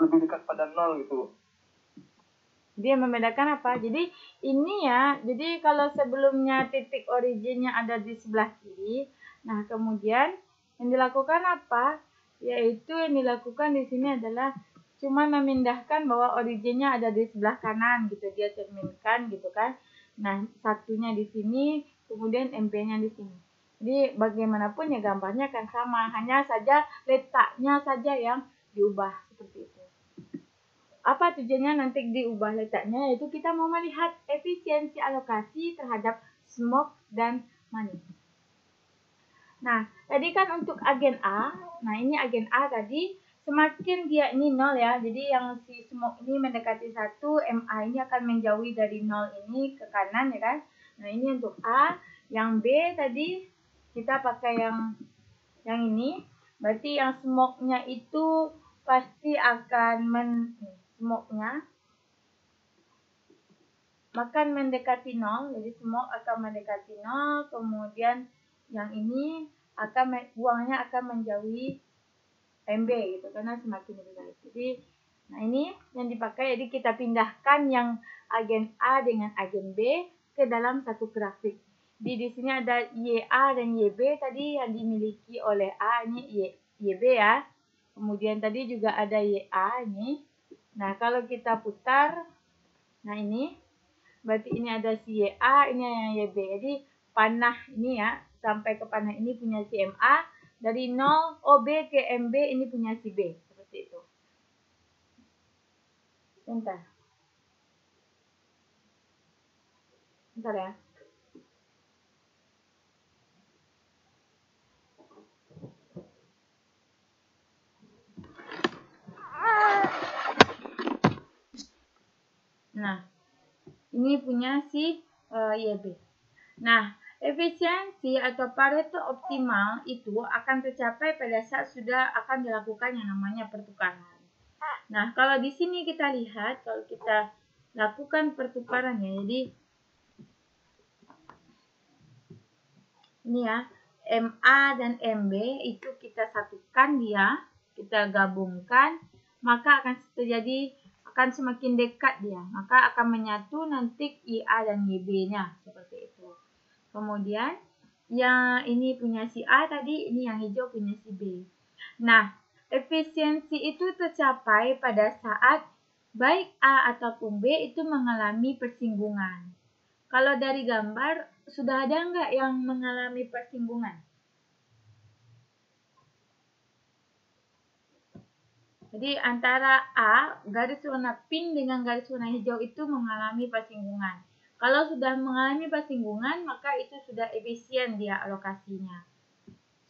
lebih dekat pada 0 gitu. Dia membedakan apa? Jadi ini ya, jadi kalau sebelumnya titik originnya ada di sebelah kiri, nah kemudian yang dilakukan apa? Yaitu yang dilakukan di sini adalah cuma memindahkan bahwa originnya ada di sebelah kanan gitu, dia cerminkan gitu kan. Nah, satunya di sini, kemudian MP-nya di sini. Jadi bagaimanapun ya gambarnya akan sama, hanya saja letaknya saja yang diubah seperti itu. Apa tujuannya nanti diubah letaknya? Yaitu kita mau melihat efisiensi alokasi terhadap smoke dan money. Nah, tadi kan untuk agen A, nah ini agen A tadi, semakin dia ini 0 ya, jadi yang si smoke ini mendekati 1, MA ini akan menjauhi dari 0 ini ke kanan ya kan. Nah ini untuk A, yang B tadi kita pakai yang ini. Berarti yang smoke-nya itu pasti akan smoke-nya akan mendekati 0. Jadi smoke akan mendekati 0. Kemudian yang ini buangnya akan menjauhi MB gitu, karena semakin lebih baik. Jadi nah ini yang dipakai. Jadi kita pindahkan yang agen A dengan agen B ke dalam satu grafik. Di sini ada YA dan YB tadi yang dimiliki oleh A, ini YB ya. Kemudian tadi juga ada YA ini. Nah, kalau kita putar, nah ini berarti ini ada si YA, ini yang YB. Jadi panah ini ya, sampai ke panah ini punya si MA, dari 0 OB ke MB ini punya si B. Seperti itu. Bentar ya. Nah, ini punya si YB. Nah, efisiensi atau Pareto optimal itu akan tercapai pada saat sudah akan dilakukan yang namanya pertukaran. Nah, kalau di sini kita lihat, kalau kita lakukan pertukarannya, jadi ini ya, MA dan MB itu kita satukan dia, kita gabungkan, maka akan terjadi, akan semakin dekat dia, maka akan menyatu nanti IA dan YB-nya, seperti itu. Kemudian yang ini punya si A tadi, ini yang hijau punya si B. Nah, efisiensi itu tercapai pada saat baik A ataupun B itu mengalami persinggungan. Kalau dari gambar, sudah ada nggak yang mengalami persinggungan? Jadi antara A, garis warna pink dengan garis warna hijau itu mengalami persinggungan. Kalau sudah mengalami persinggungan, maka itu sudah efisien dia alokasinya.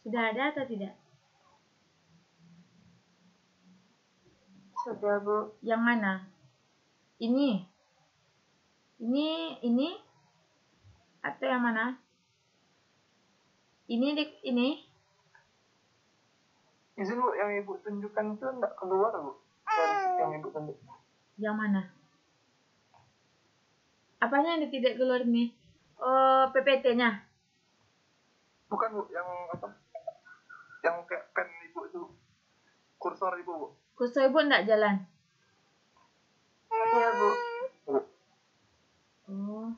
Sudah ada atau tidak? Sudah, Bu. Yang mana? Ini? Ini? Atau yang mana? Ini? Izin Bu, yang Ibu tunjukkan itu enggak keluar Bu? Yang Ibu tunjuk. Yang mana? Apanya yang tidak keluar nih? PPT-nya? Bukan Bu, yang apa? Yang kayak pen Ibu itu. Kursor Ibu Bu. Kursor Ibu enggak jalan? Iya, Bu. Oh.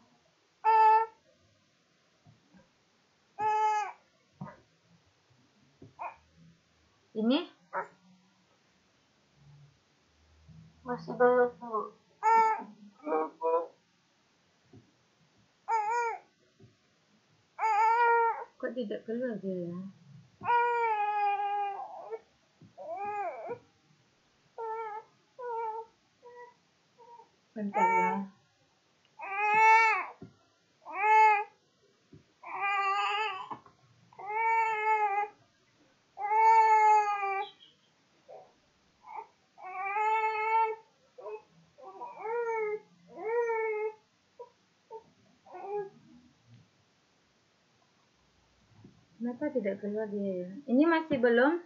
Ini? Masih belum, Bu. Logo. Kok tidak keluar dia ya? Bentar ya. Kenapa tidak keluar dia ya? Ini masih belum?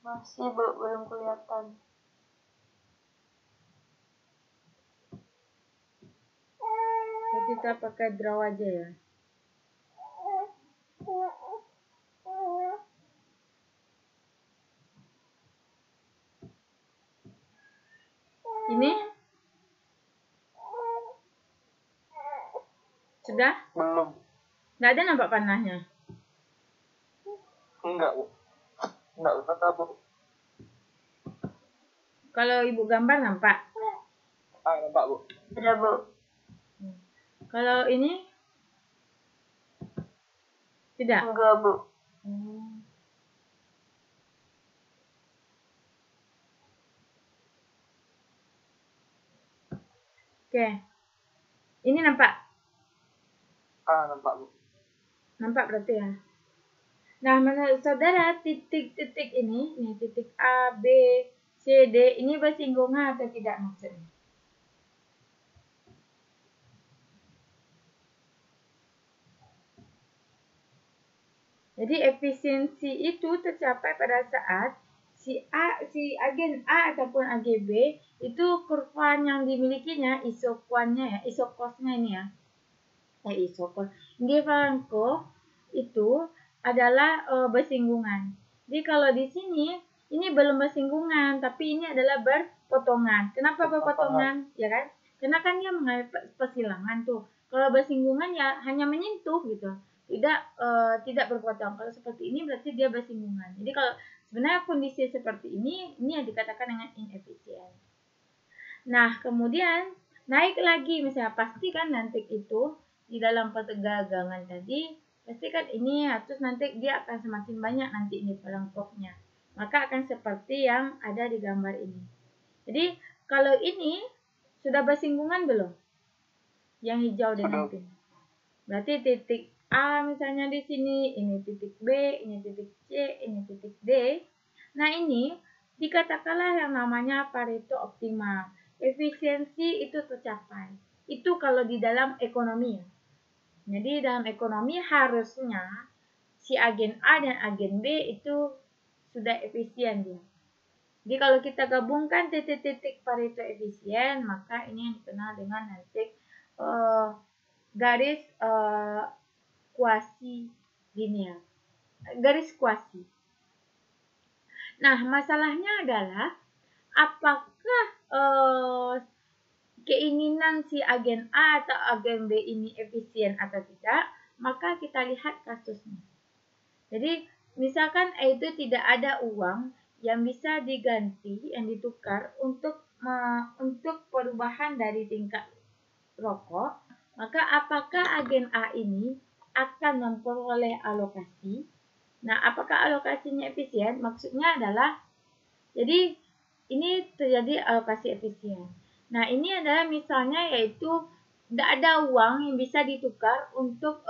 Masih, Bu. Belum kelihatan. Kita pakai draw aja ya. Ini? Sudah? Belum. Nggak ada nampak panahnya? Enggak Bu. Enggak usah Bu. Kalau Ibu gambar nampak? Nampak Bu. Sudah, Bu. Kalau ini? Tidak? Enggak, Bu. Oke. Ini nampak? Nampak Bu. Nampak berarti ya. Nah, menurut saudara titik-titik ini, nih titik A, B, C, D, ini bersinggungan atau tidak maksudnya? Jadi efisiensi itu tercapai pada saat si agen A ataupun agen B itu kurva yang dimilikinya isokuannya ya, isokosnya ini ya. Isokos. Differenco itu adalah bersinggungan. Jadi kalau di sini ini belum bersinggungan, tapi ini adalah berpotongan. Kenapa berpotongan? Ya kan? Karena kan dia mengalami persilangan tuh. Kalau bersinggungan ya hanya menyentuh gitu. Tidak berpotong. Kalau seperti ini berarti dia bersinggungan. Jadi kalau sebenarnya kondisi seperti ini yang dikatakan dengan inefisien. Nah, kemudian naik lagi misalnya pastikan nanti itu di dalam pertegangan tadi pastikan ini ya, terus nanti dia akan semakin banyak nanti ini pelengkapnya. Maka akan seperti yang ada di gambar ini. Jadi, kalau ini sudah bersinggungan belum? Yang hijau dengan pink. Berarti titik A misalnya di sini, ini titik B, ini titik C, ini titik D. Nah, ini dikatakanlah yang namanya Pareto optimal. Efisiensi itu tercapai. Itu kalau di dalam ekonomi. Jadi dalam ekonomi harusnya si agen A dan agen B itu sudah efisien dia. Jadi kalau kita gabungkan titik-titik Pareto efisien, maka ini yang dikenal dengan nanti garis kuasi linear. Garis kuasi. Nah, masalahnya adalah apakah keinginan si agen A atau agen B ini efisien atau tidak, maka kita lihat kasusnya. Jadi, misalkan itu tidak ada uang yang bisa diganti, yang ditukar untuk perubahan dari tingkat rokok, maka apakah agen A ini akan memperoleh alokasi? Nah, apakah alokasinya efisien? Maksudnya adalah, jadi ini terjadi alokasi efisien. Nah, ini adalah misalnya yaitu tidak ada uang yang bisa ditukar untuk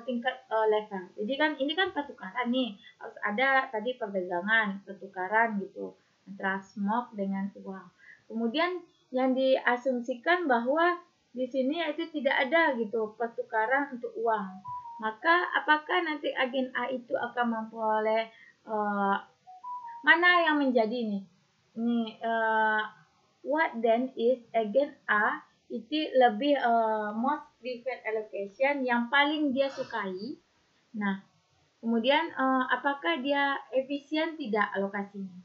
tingkat level. Jadi kan ini kan pertukaran nih, harus ada tadi perdagangan, pertukaran gitu antara smoke dengan uang. Kemudian yang diasumsikan bahwa di sini yaitu tidak ada gitu pertukaran untuk uang. Maka apakah nanti agen A itu akan memperoleh mana yang menjadi nih? Ini what then is agen A itu lebih most preferred allocation yang paling dia sukai. Nah, kemudian apakah dia efisien tidak alokasinya?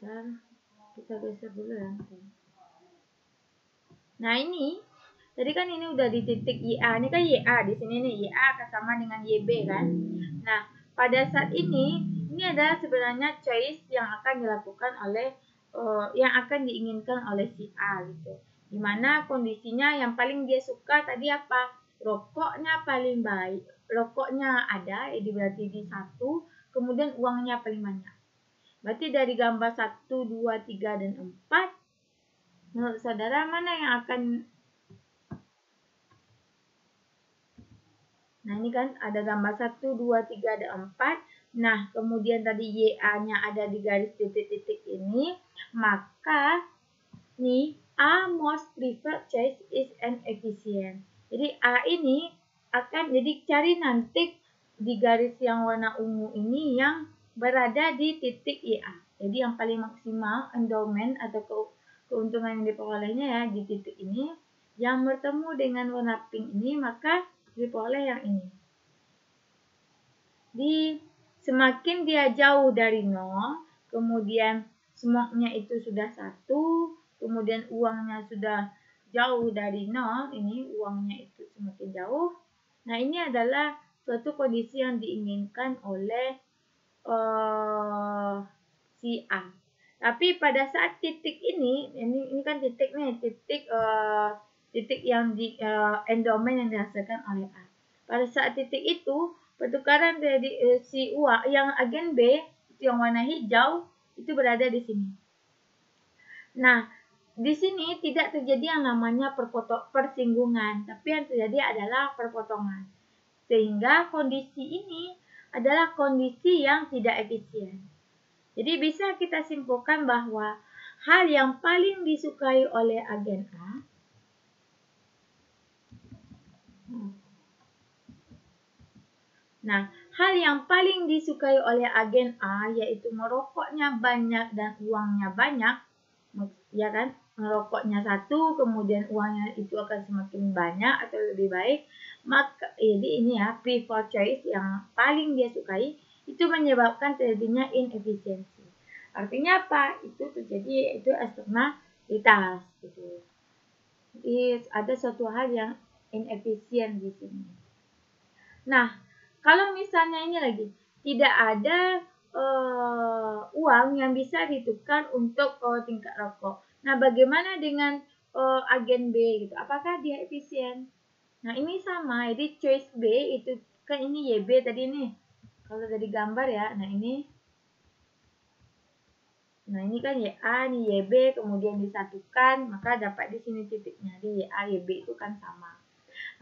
Dan kita geser dulu ya. Nah, ini tadi kan ini udah di titik YA. Ini kan YA di sini nih. YA akan sama dengan YB kan. Nah, pada saat ini adalah sebenarnya choice yang akan dilakukan oleh yang akan diinginkan oleh si A gitu. Dimana kondisinya yang paling dia suka tadi apa? Rokoknya paling baik. Rokoknya ada, jadi berarti di 1, kemudian uangnya paling banyak. Berarti dari gambar 1, 2, 3, dan 4, menurut saudara mana yang akan... Nah, ini kan ada gambar 1, 2, 3, ada 4. Nah, kemudian tadi YA-nya ada di garis titik-titik ini. Maka, nih, A most preferred choice is an efficient. Jadi, A ini akan jadi cari nanti di garis yang warna ungu ini yang berada di titik YA. Jadi, yang paling maksimal endowment atau keuntungan yang diperolehnya ya di titik ini. Yang bertemu dengan warna pink ini, maka diperoleh yang ini. Semakin dia jauh dari 0, kemudian smoke-nya itu sudah 1, kemudian uangnya sudah jauh dari 0, ini uangnya itu semakin jauh. Nah, ini adalah suatu kondisi yang diinginkan oleh si A. Tapi pada saat titik ini kan titik nih, titik yang di endowment yang dihasilkan oleh A. Pada saat titik itu, pertukaran dari si uang yang agen B itu yang warna hijau itu berada di sini. Nah, di sini tidak terjadi yang namanya persinggungan, tapi yang terjadi adalah perpotongan. Sehingga kondisi ini adalah kondisi yang tidak efisien. Jadi bisa kita simpulkan bahwa hal yang paling disukai oleh agen A Nah, hal yang paling disukai oleh agen A yaitu merokoknya banyak dan uangnya banyak, ya kan? Merokoknya satu, kemudian uangnya itu akan semakin banyak atau lebih baik. Maka jadi ini ya, preferred choice yang paling dia sukai itu menyebabkan terjadinya inefisiensi. Artinya apa? Itu terjadi yaitu eksternalitas gitu. Jadi ada suatu hal yang inefisien di sini. Nah, kalau misalnya ini lagi tidak ada uang yang bisa ditukar untuk tingkat rokok. Nah, bagaimana dengan agen B gitu? Apakah dia efisien? Nah, ini sama. Jadi choice B itu kan ini YB tadi nih. Kalau dari gambar ya. Nah, ini kan YA, nih YB, kemudian disatukan, maka dapat di sini titiknya. Di YA, YB itu kan sama.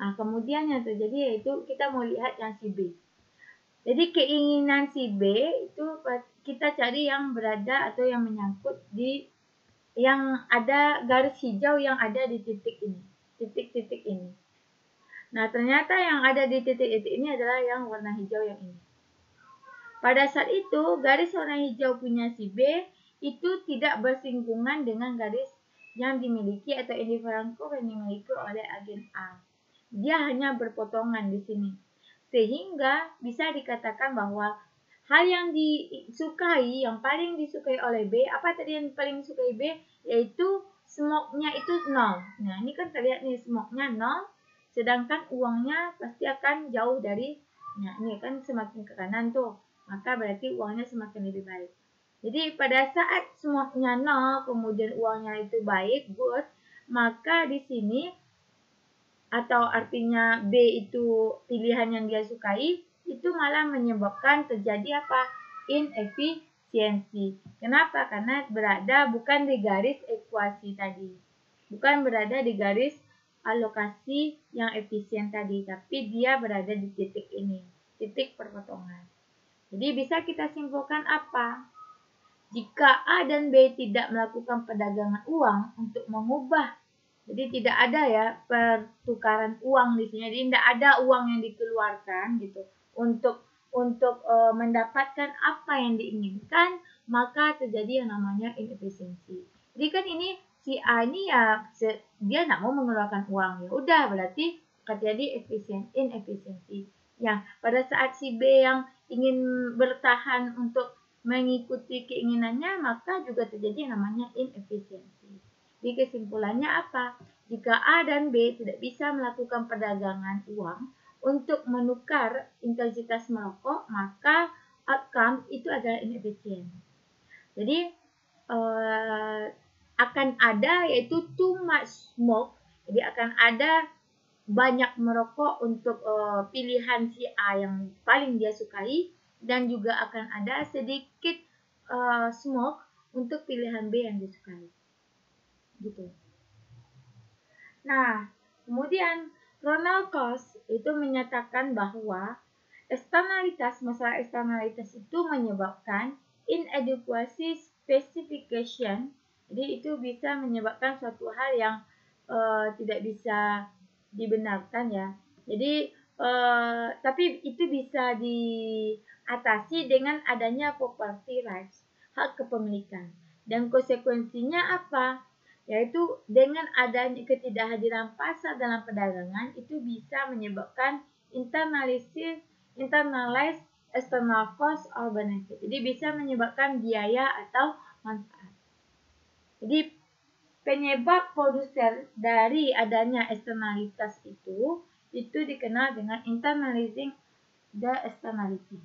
Nah, kemudian yang terjadi yaitu kita mau lihat yang si B. Jadi keinginan si B itu kita cari yang berada atau yang menyangkut di yang ada garis hijau yang ada di titik ini. Titik-titik ini. Nah, ternyata yang ada di titik-titik ini adalah yang warna hijau yang ini. Pada saat itu, garis warna hijau punya si B itu tidak bersinggungan dengan garis yang dimiliki atau indifferent curve yang dimiliki oleh agen A. Dia hanya berpotongan di sini. Sehingga bisa dikatakan bahwa hal yang disukai, yang paling disukai oleh B, apa tadi yang paling disukai B? Yaitu smoke-nya itu 0. Nah, ini kan terlihat nih smoke-nya 0, sedangkan uangnya pasti akan jauh dari, nah ini kan semakin ke kanan tuh. Maka berarti uangnya semakin lebih baik. Jadi pada saat smoke-nya 0, kemudian uangnya itu baik, good, maka di sini atau artinya B itu pilihan yang dia sukai, itu malah menyebabkan terjadi apa? Inefisiensi. Kenapa? Karena berada bukan di garis ekuasi tadi. Bukan berada di garis alokasi yang efisien tadi, tapi dia berada di titik ini, titik perpotongan. Jadi bisa kita simpulkan apa? Jika A dan B tidak melakukan perdagangan uang untuk mengubah, jadi tidak ada ya pertukaran uang di sini. Jadi tidak ada uang yang dikeluarkan gitu untuk mendapatkan apa yang diinginkan, maka terjadi yang namanya inefisiensi. Jadi kan ini si A ini ya dia tidak mau mengeluarkan uang, ya udah berarti terjadi inefisiensi. Ya, pada saat si B yang ingin bertahan untuk mengikuti keinginannya, maka juga terjadi yang namanya inefisiensi. Jadi kesimpulannya apa? Jika A dan B tidak bisa melakukan perdagangan uang untuk menukar intensitas merokok, maka outcome itu adalah inefisien. Jadi akan ada yaitu too much smoke. Jadi akan ada banyak merokok untuk pilihan si A yang paling dia sukai, dan juga akan ada sedikit smoke untuk pilihan B yang disukai. Gitu. Nah, kemudian Ronald Coase itu menyatakan bahwa masalah eksternalitas itu menyebabkan inadequacy specification. Jadi itu bisa menyebabkan suatu hal yang tidak bisa dibenarkan ya. Jadi tapi itu bisa diatasi dengan adanya property rights, hak kepemilikan. Dan konsekuensinya apa? Yaitu dengan adanya ketidakhadiran pasar dalam perdagangan itu bisa menyebabkan internalized external cost or benefit. Jadi bisa menyebabkan biaya atau manfaat. Jadi penyebab produser dari adanya eksternalitas itu dikenal dengan internalizing the externality.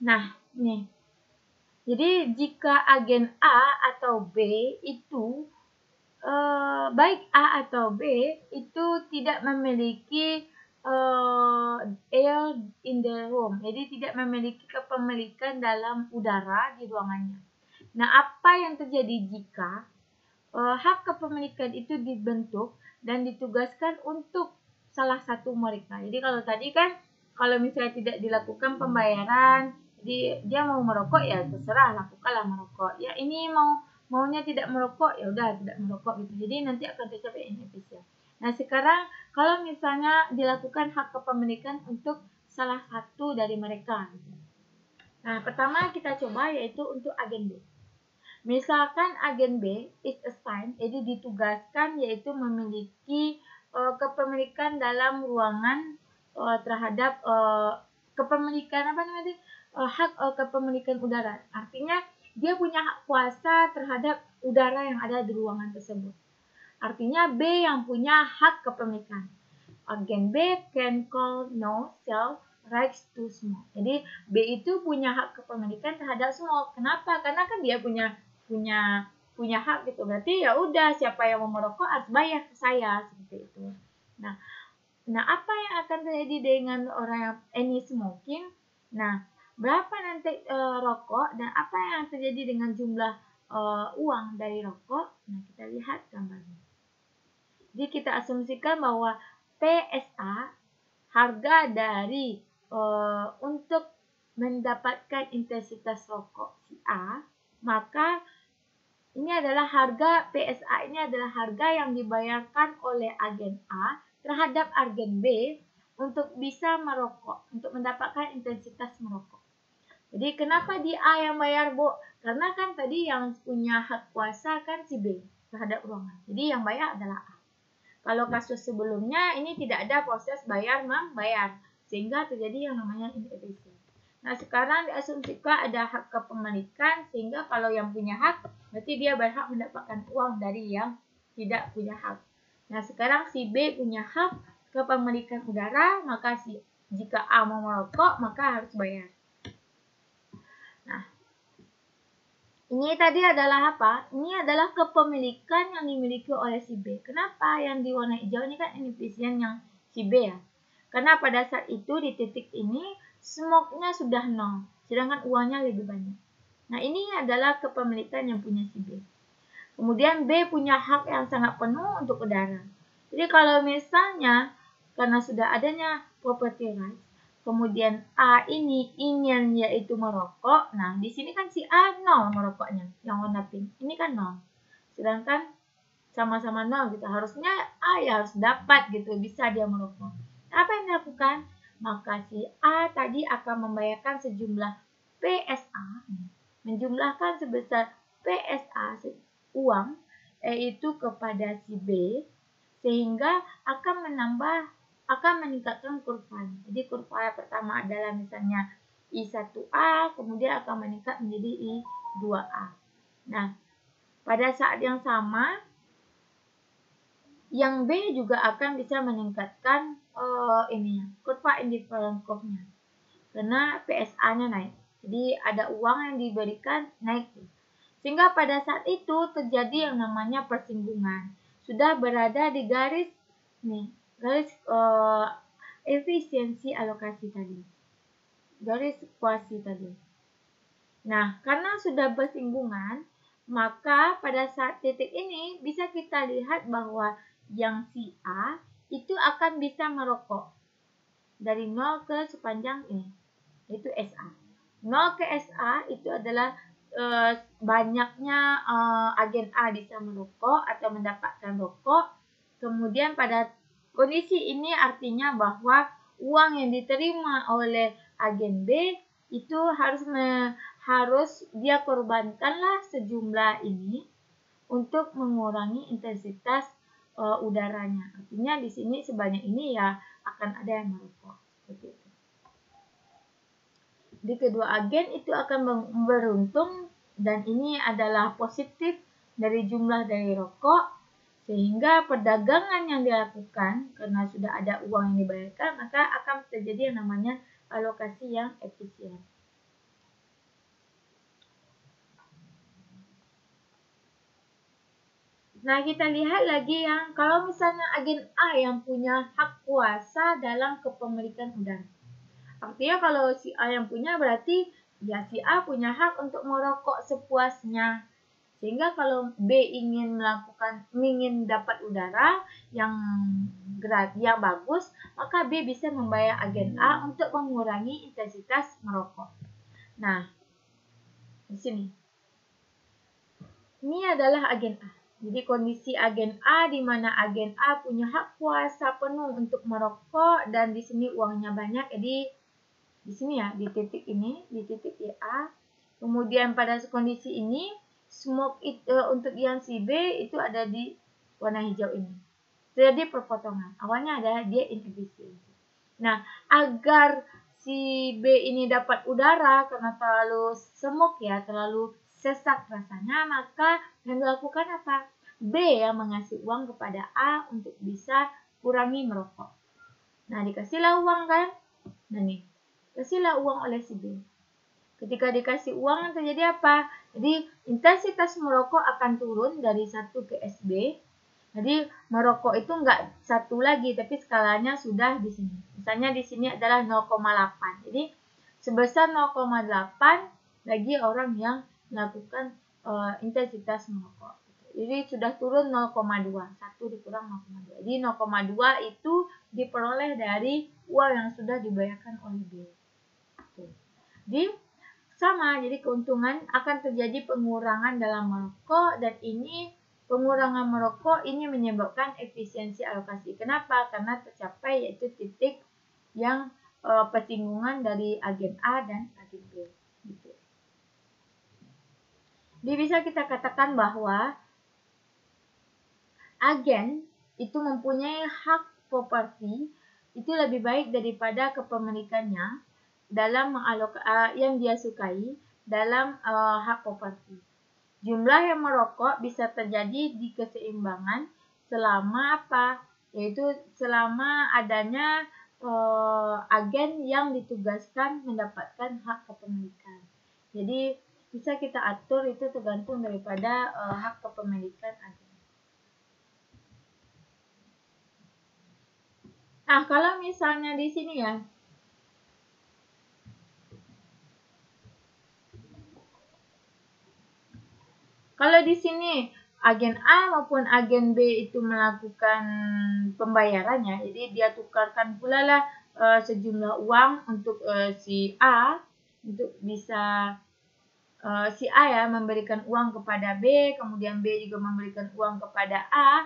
Nah, nih. Jadi jika agen A atau B itu baik A atau B itu tidak memiliki air in the room, jadi tidak memiliki kepemilikan dalam udara di ruangannya. Nah, apa yang terjadi jika hak kepemilikan itu dibentuk dan ditugaskan untuk salah satu mereka? Jadi kalau tadi kan kalau misalnya tidak dilakukan pembayaran, Jadi dia mau merokok ya terserah, lakukanlah merokok. Ya ini maunya tidak merokok, ya udah tidak merokok gitu. Jadi nanti akan tercapai inefisien. Nah sekarang kalau misalnya dilakukan hak kepemilikan untuk salah satu dari mereka. Nah pertama kita coba yaitu untuk agen B. Misalkan agen B is assigned, jadi ditugaskan yaitu memiliki kepemilikan dalam ruangan terhadap kepemilikan hak kepemilikan udara. Artinya dia punya hak kuasa terhadap udara yang ada di ruangan tersebut. Artinya B yang punya hak kepemilikan. Agen B can call no self rights to smoke. Jadi B itu punya hak kepemilikan terhadap smoke. Kenapa? Karena kan dia punya hak gitu. Berarti ya udah siapa yang mau merokok harus bayar ke saya seperti itu. Nah apa yang akan terjadi dengan orang yang any smoking? Nah, berapa nanti rokok dan apa yang terjadi dengan jumlah uang dari rokok? Nah, kita lihat gambarnya. Jadi kita asumsikan bahwa PSA harga dari untuk mendapatkan intensitas rokok si A, maka ini adalah harga PSA ini adalah harga yang dibayarkan oleh agen A terhadap agen B untuk bisa merokok, untuk mendapatkan intensitas merokok. Jadi kenapa di A yang bayar, Bu? Karena kan tadi yang punya hak kuasa kan si B terhadap ruangan. Jadi yang bayar adalah A. Kalau kasus sebelumnya ini tidak ada proses bayar membayar, sehingga terjadi yang namanya inefisien. Nah sekarang diasumsikan ada hak kepemilikan, sehingga kalau yang punya hak berarti dia berhak mendapatkan uang dari yang tidak punya hak. Nah sekarang si B punya hak kepemilikan udara, maka jika A mau merokok maka harus bayar. Nah ini tadi adalah apa? Ini adalah kepemilikan yang dimiliki oleh si B. Kenapa yang di warna hijau ini kan inefisien yang si B ya? Karena pada saat itu di titik ini smoke-nya sudah 0, sedangkan uangnya lebih banyak. Nah ini adalah kepemilikan yang punya si B. Kemudian B punya hak yang sangat penuh untuk udara. Jadi kalau misalnya karena sudah adanya property rights, kemudian A ini ingin yaitu merokok, nah di sini kan si A 0 merokoknya, yang warna pink. Ini kan 0. Sedangkan sama-sama 0 gitu. Harusnya A ya harus dapat gitu, bisa dia merokok. Apa yang dilakukan? Maka si A tadi akan membayarkan sejumlah PSA, menjumlahkan sebesar PSA uang yaitu kepada si B, sehingga akan meningkatkan kurvanya. Jadi kurva yang pertama adalah misalnya I1A, kemudian akan meningkat menjadi I2A. Nah, pada saat yang sama yang B juga akan bisa meningkatkan kurva indifferent curve-nya. Karena PSA-nya naik. Jadi ada uang yang diberikan naik. Sehingga pada saat itu terjadi yang namanya persinggungan. Sudah berada di garis efisiensi alokasi tadi. Garis kuasi tadi. Nah, karena sudah bersinggungan, maka pada saat titik ini bisa kita lihat bahwa yang si A itu akan bisa merokok dari 0 ke sepanjang ini, yaitu SA. 0 ke SA itu adalah banyaknya agen A bisa merokok atau mendapatkan rokok. Kemudian pada kondisi ini artinya bahwa uang yang diterima oleh agen B itu harus dia korbankanlah sejumlah ini untuk mengurangi intensitas udaranya. Artinya di sini sebanyak ini ya akan ada yang merokok seperti itu. Di kedua agen itu akan beruntung dan ini adalah positif dari jumlah dari rokok, sehingga perdagangan yang dilakukan karena sudah ada uang yang dibayarkan maka akan terjadi yang namanya alokasi yang efisien. Nah, kita lihat lagi yang kalau misalnya agen A yang punya hak kuasa dalam kepemilikan udara. Artinya kalau si A yang punya berarti ya si A punya hak untuk merokok sepuasnya. Sehingga kalau B ingin dapat udara yang bagus, maka B bisa membayar agen A untuk mengurangi intensitas merokok. Nah, di sini. Ini adalah agen A. Jadi kondisi agen A di mana agen A punya hak kuasa penuh untuk merokok dan di sini uangnya banyak. Jadi di sini ya, di titik ini, di titik A. Kemudian pada kondisi ini smoke untuk yang si B itu ada di warna hijau ini. Jadi perpotongan. Awalnya adalah dia inefisiensi. Nah, agar si B ini dapat udara karena terlalu smoke ya, terlalu sesak rasanya, maka yang dilakukan apa? B yang mengasih uang kepada A untuk bisa kurangi merokok. Nah, dikasihlah uang kan? Nah nih, kasihlah uang oleh si B. Ketika dikasih uang terjadi apa? Jadi intensitas merokok akan turun dari 1 ke SB. Jadi merokok itu enggak 1 lagi, tapi skalanya sudah di sini. Misalnya di sini adalah 0,8. Jadi sebesar 0,8 lagi orang yang melakukan intensitas merokok. Jadi sudah turun 0,2. 1 dikurang 0,2. Jadi 0,2 itu diperoleh dari uang yang sudah dibayarkan oleh B. Jadi sama, jadi keuntungan akan terjadi pengurangan dalam merokok dan ini pengurangan merokok ini menyebabkan efisiensi alokasi. Kenapa? Karena tercapai yaitu titik yang persinggungan dari agen A dan agen B. Gitu. Jadi bisa kita katakan bahwa agen itu mempunyai hak properti itu lebih baik daripada kepemilikannya dalam yang dia sukai dalam hak properti. Jumlah yang merokok bisa terjadi di keseimbangan selama apa? Yaitu selama adanya agen yang ditugaskan mendapatkan hak kepemilikan. Jadi bisa kita atur itu tergantung daripada hak kepemilikan agen. Nah, kalau misalnya di sini ya, kalau di sini agen A maupun agen B itu melakukan pembayarannya, jadi dia tukarkan pula lah sejumlah uang untuk si A untuk bisa si A ya memberikan uang kepada B, kemudian B juga memberikan uang kepada A,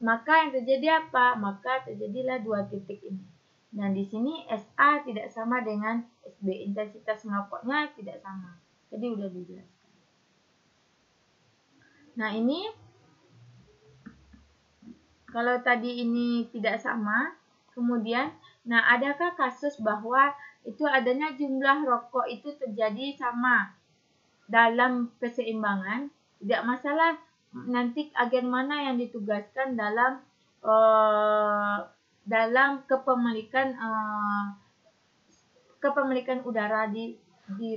maka yang terjadi apa? Maka terjadilah 2 titik ini. Dan di sini SA tidak sama dengan SB, intensitas merokoknya tidak sama. Jadi udah dijelaskan. Nah ini kalau tadi ini tidak sama, kemudian nah adakah kasus bahwa itu adanya jumlah rokok itu terjadi sama dalam keseimbangan? Tidak masalah nanti agen mana yang ditugaskan dalam kepemilikan udara di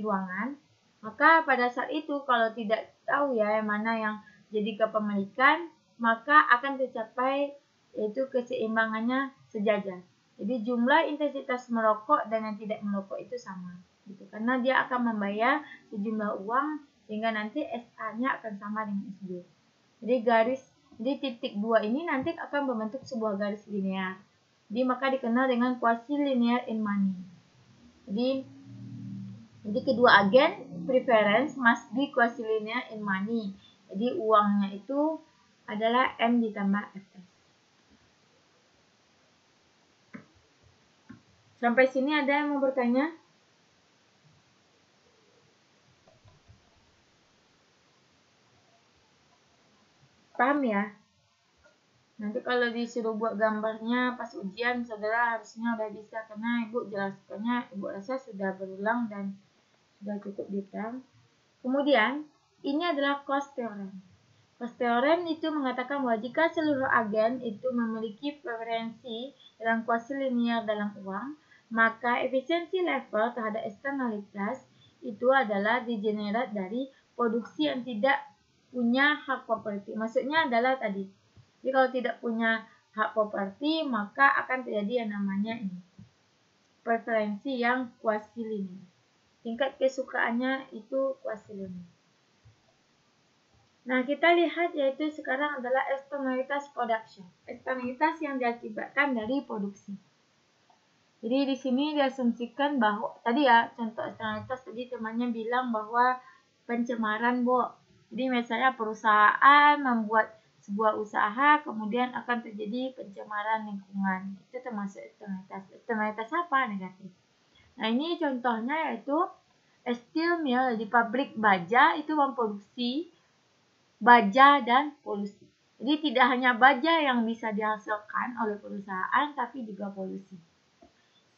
ruangan. Maka pada saat itu kalau tidak tahu ya yang mana yang jadi kepemilikan, maka akan tercapai yaitu keseimbangannya sejajar. Jadi jumlah intensitas merokok dan yang tidak merokok itu sama gitu. Karena dia akan membayar sejumlah uang sehingga nanti SA-nya akan sama dengan SB. Jadi titik 2 ini nanti akan membentuk sebuah garis linear. Jadi maka dikenal dengan quasi linear in money. Jadi kedua agen preference must be quasi linear in money. Jadi uangnya itu adalah M ditambah Fs. Sampai sini ada yang mau bertanya? Paham ya? Nanti kalau disuruh buat gambarnya pas ujian, saudara harusnya udah bisa karena ibu jelaskannya, ibu rasa sudah berulang dan sudah cukup detail. Kemudian ini adalah cost theorem. Cost theorem itu mengatakan bahwa jika seluruh agen itu memiliki preferensi dalam quasi linear dalam uang, maka efisiensi level terhadap eksternalitas itu adalah degenerate dari produksi yang tidak punya hak properti. Maksudnya adalah tadi, jadi kalau tidak punya hak properti maka akan terjadi yang namanya ini preferensi yang quasi linear. Tingkat kesukaannya itu quasi linear. Nah, kita lihat yaitu sekarang adalah eksternalitas production. Eksternalitas yang diakibatkan dari produksi. Jadi di sini diasumsikan bahwa tadi ya contoh eksternalitas tadi temannya bilang bahwa pencemaran, Bu. Jadi misalnya perusahaan membuat sebuah usaha kemudian akan terjadi pencemaran lingkungan. Itu termasuk eksternalitas. Eksternalitas apa? Negatif. Nah, ini contohnya yaitu steel mill di pabrik baja itu memproduksi baja dan polusi. Jadi tidak hanya baja yang bisa dihasilkan oleh perusahaan tapi juga polusi.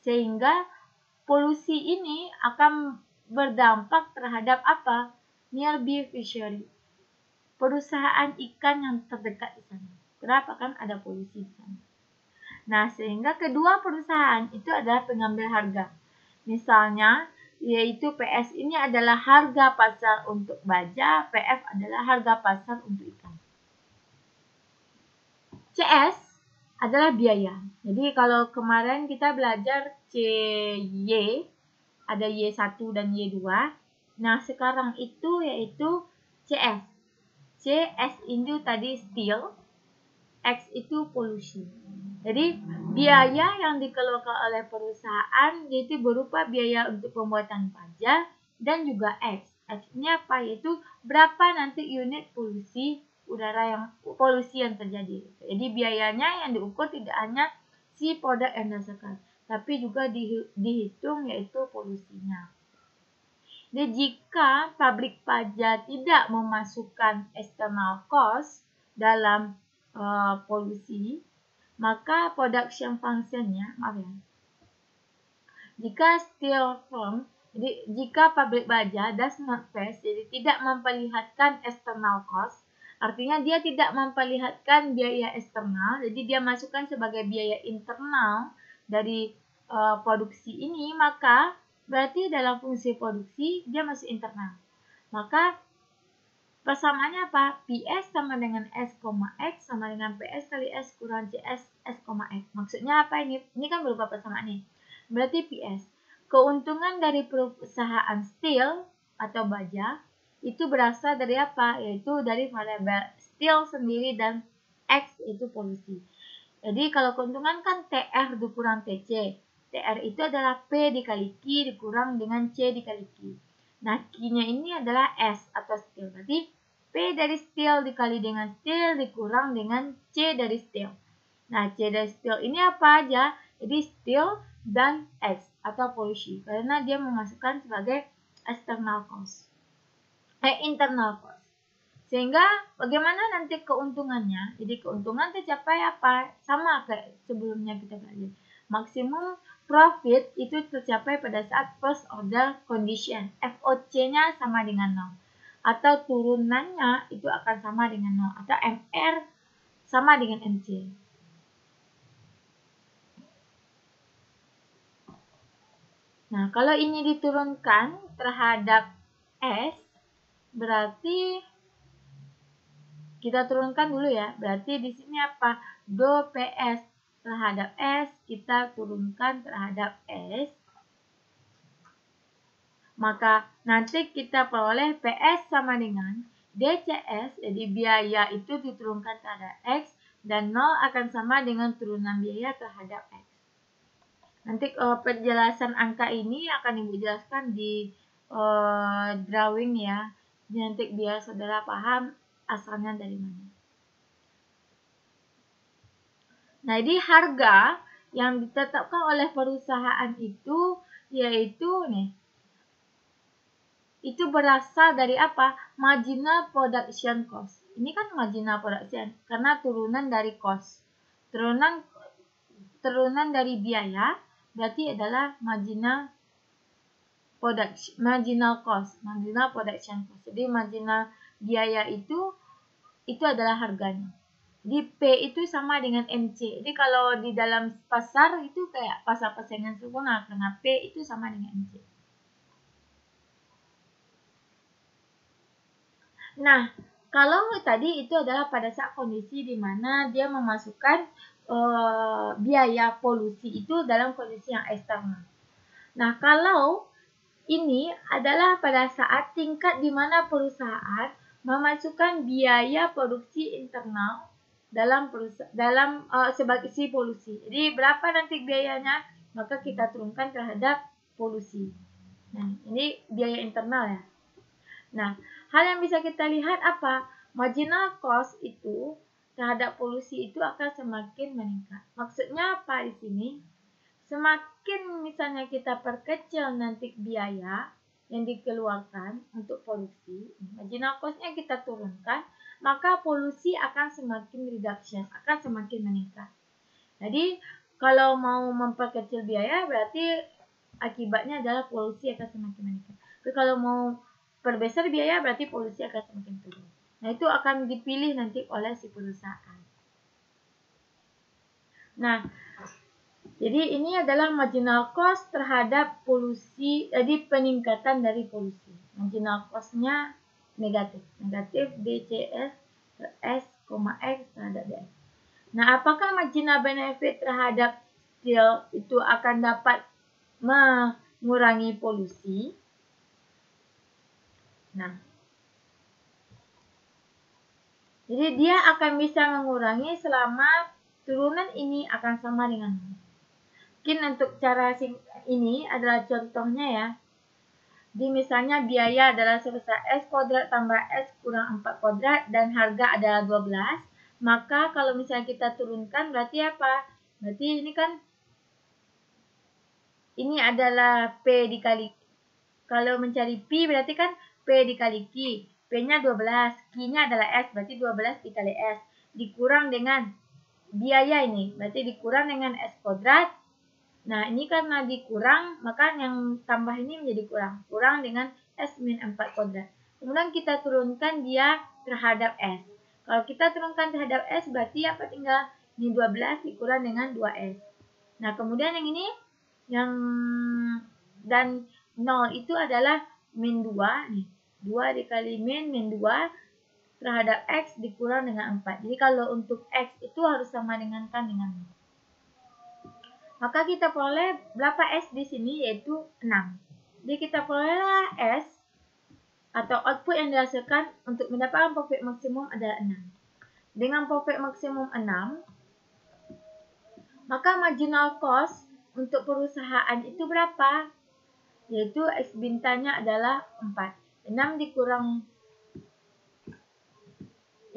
Sehingga polusi ini akan berdampak terhadap apa? Nearby fishery. Perusahaan ikan yang terdekat di sana. Kenapa? Kan ada polusi di sana. Nah, sehingga kedua perusahaan itu adalah pengambil harga. Misalnya, yaitu PS ini adalah harga pasar untuk baja, PF adalah harga pasar untuk ikan. CS adalah biaya. Jadi kalau kemarin kita belajar CY, ada Y1 dan Y2. Nah, sekarang itu yaitu CS. CS itu tadi steel, X itu polusi. Jadi, biaya yang dikeluarkan oleh perusahaan yaitu berupa biaya untuk pembuatan baja dan juga X. X-nya apa? Yaitu berapa nanti unit polusi udara polusi yang terjadi. Jadi biayanya yang diukur tidak hanya si produk yang dihasilkan, tapi juga dihitung yaitu polusinya. Jadi jika pabrik baja tidak memasukkan external cost dalam polusi, maka production functionnya, jika steel firm, jadi jika pabrik baja does not face, jadi tidak memperlihatkan external cost, artinya dia tidak memperlihatkan biaya eksternal, jadi dia masukkan sebagai biaya internal dari produksi ini, maka berarti dalam fungsi produksi dia masih internal. Maka persamaannya apa? PS sama dengan S, X sama dengan PS kali S kurang CS S, X. Maksudnya apa ini? Ini kan berupa persamaan nih. Berarti PS. Keuntungan dari perusahaan steel atau baja itu berasal dari apa? Yaitu dari variabel steel sendiri dan X itu polusi. Jadi kalau keuntungan kan TR dikurang TC. TR itu adalah P dikali Q dikurang dengan C dikali Q. Nah, Q-nya ini adalah S atau steel. Berarti P dari steel dikali dengan steel dikurang dengan C dari steel. Nah, C dari steel ini apa aja? Jadi steel dan X atau polusi. Karena dia memasukkan sebagai external cost. Internal cost. Sehingga bagaimana nanti keuntungannya? Jadi keuntungan tercapai apa? Sama kayak sebelumnya kita belajar. Maksimum profit itu tercapai pada saat first order condition. FOC-nya sama dengan 0. Atau turunannya itu akan sama dengan 0. Atau MR sama dengan MC. Nah, kalau ini diturunkan terhadap S, berarti kita turunkan dulu ya. Berarti di sini apa? Do PS terhadap S, kita turunkan terhadap S. Maka nanti kita peroleh PS sama dengan DCS, jadi biaya itu diturunkan terhadap X, dan 0 akan sama dengan turunan biaya terhadap X. Nanti penjelasan angka ini akan Ibu jelaskan di drawing ya. Nanti biar saudara paham asalnya dari mana. Nah, jadi harga yang ditetapkan oleh perusahaan itu yaitu itu berasal dari apa? Marginal production cost. Ini kan marginal production karena turunan dari cost. Turunan dari biaya berarti adalah marginal cost, marginal production cost. Jadi marginal biaya itu adalah harganya. Jadi P itu sama dengan MC. Jadi kalau di dalam pasar itu kayak pasar persaingan sempurna karena P itu sama dengan MC. Nah, kalau tadi itu adalah pada saat kondisi di mana dia memasukkan biaya polusi itu dalam kondisi yang eksternal. Nah, kalau ini adalah pada saat tingkat di mana perusahaan memasukkan biaya produksi internal dalam sebagai si polusi. Jadi berapa nanti biayanya? maka kita turunkan terhadap polusi. Nah, ini biaya internal ya. Nah, hal yang bisa kita lihat apa? Marginal cost itu terhadap polusi itu akan semakin meningkat. Maksudnya apa di sini? Semakin misalnya kita perkecil nanti biaya yang dikeluarkan untuk polusi, marginal cost-nya kita turunkan, maka polusi akan semakin reduction, akan semakin meningkat. Jadi, kalau mau memperkecil biaya, berarti akibatnya adalah polusi akan semakin meningkat. Tapi kalau mau perbesar biaya, berarti polusi akan semakin turun. Nah, itu akan dipilih nanti oleh si perusahaan. Nah, jadi ini adalah marginal cost terhadap polusi, jadi peningkatan dari polusi. Marginal cost-nya negatif. Negatif DCS S, X terhadap DS. Nah, apakah marginal benefit terhadap steel itu akan dapat mengurangi polusi? Nah, jadi dia akan bisa mengurangi selama turunan ini akan sama dengan mungkin untuk cara ini adalah contohnya ya. Di misalnya biaya adalah sebesar S kuadrat tambah S kurang 4 kuadrat dan harga adalah 12. Maka kalau misalnya kita turunkan berarti apa? Berarti ini kan ini adalah P dikali. Kalau mencari P berarti kan P dikali Q. P-nya 12, Q-nya adalah S, berarti 12 dikali S. Dikurang dengan biaya ini, berarti dikurang dengan S kuadrat. Nah, ini karena dikurang, maka yang tambah ini menjadi kurang. Kurang dengan S min 4 kuadrat. Kemudian kita turunkan dia terhadap S. Kalau kita turunkan terhadap S, berarti apa tinggal? Ini 12 dikurang dengan 2S. Nah, kemudian yang ini, dan 0 itu adalah min 2. Nih, 2 dikali min 2 terhadap X dikurang dengan 4. Jadi, kalau untuk X itu harus sama dengan kan dengan 0. Maka kita peroleh berapa S di sini, yaitu 6. Jadi kita perolehlah S atau output yang dihasilkan untuk mendapatkan profit maksimum adalah 6. Dengan profit maksimum 6, maka marginal cost untuk perusahaan itu berapa? Yaitu X bintangnya adalah 4. 6 dikurang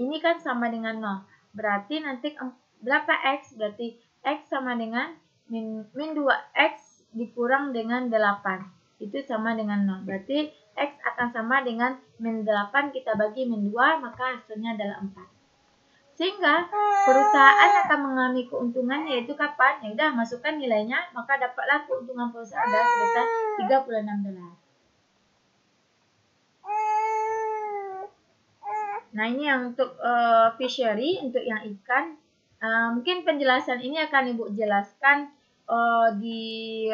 ini kan sama dengan 0. Berarti nanti berapa X? Berarti X sama dengan min 2X dikurang dengan 8. Itu sama dengan 0. Berarti X akan sama dengan min 8 kita bagi min 2, maka hasilnya adalah 4. Sehingga perusahaan akan mengalami keuntungan yaitu kapan? Ya udah masukkan nilainya, maka dapatlah keuntungan perusahaan adalah sebesar $36. Nah, ini yang untuk fishery, untuk yang ikan. Mungkin penjelasan ini akan Ibu jelaskan di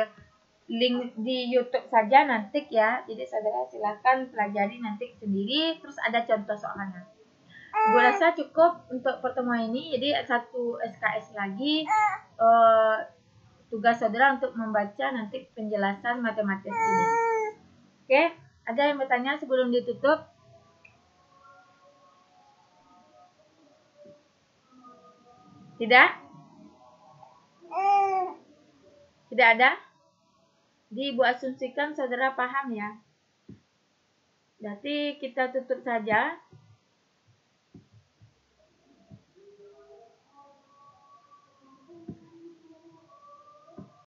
link di YouTube saja nanti ya. Jadi saudara silakan pelajari nanti sendiri. Terus ada contoh soalnya. Ibu rasa cukup untuk pertemuan ini. Jadi satu SKS lagi. Tugas saudara untuk membaca nanti penjelasan matematis ini. Oke, ada yang bertanya sebelum ditutup? Tidak? Tidak ada? Jadi Ibu asumsikan saudara paham ya. Berarti kita tutup saja.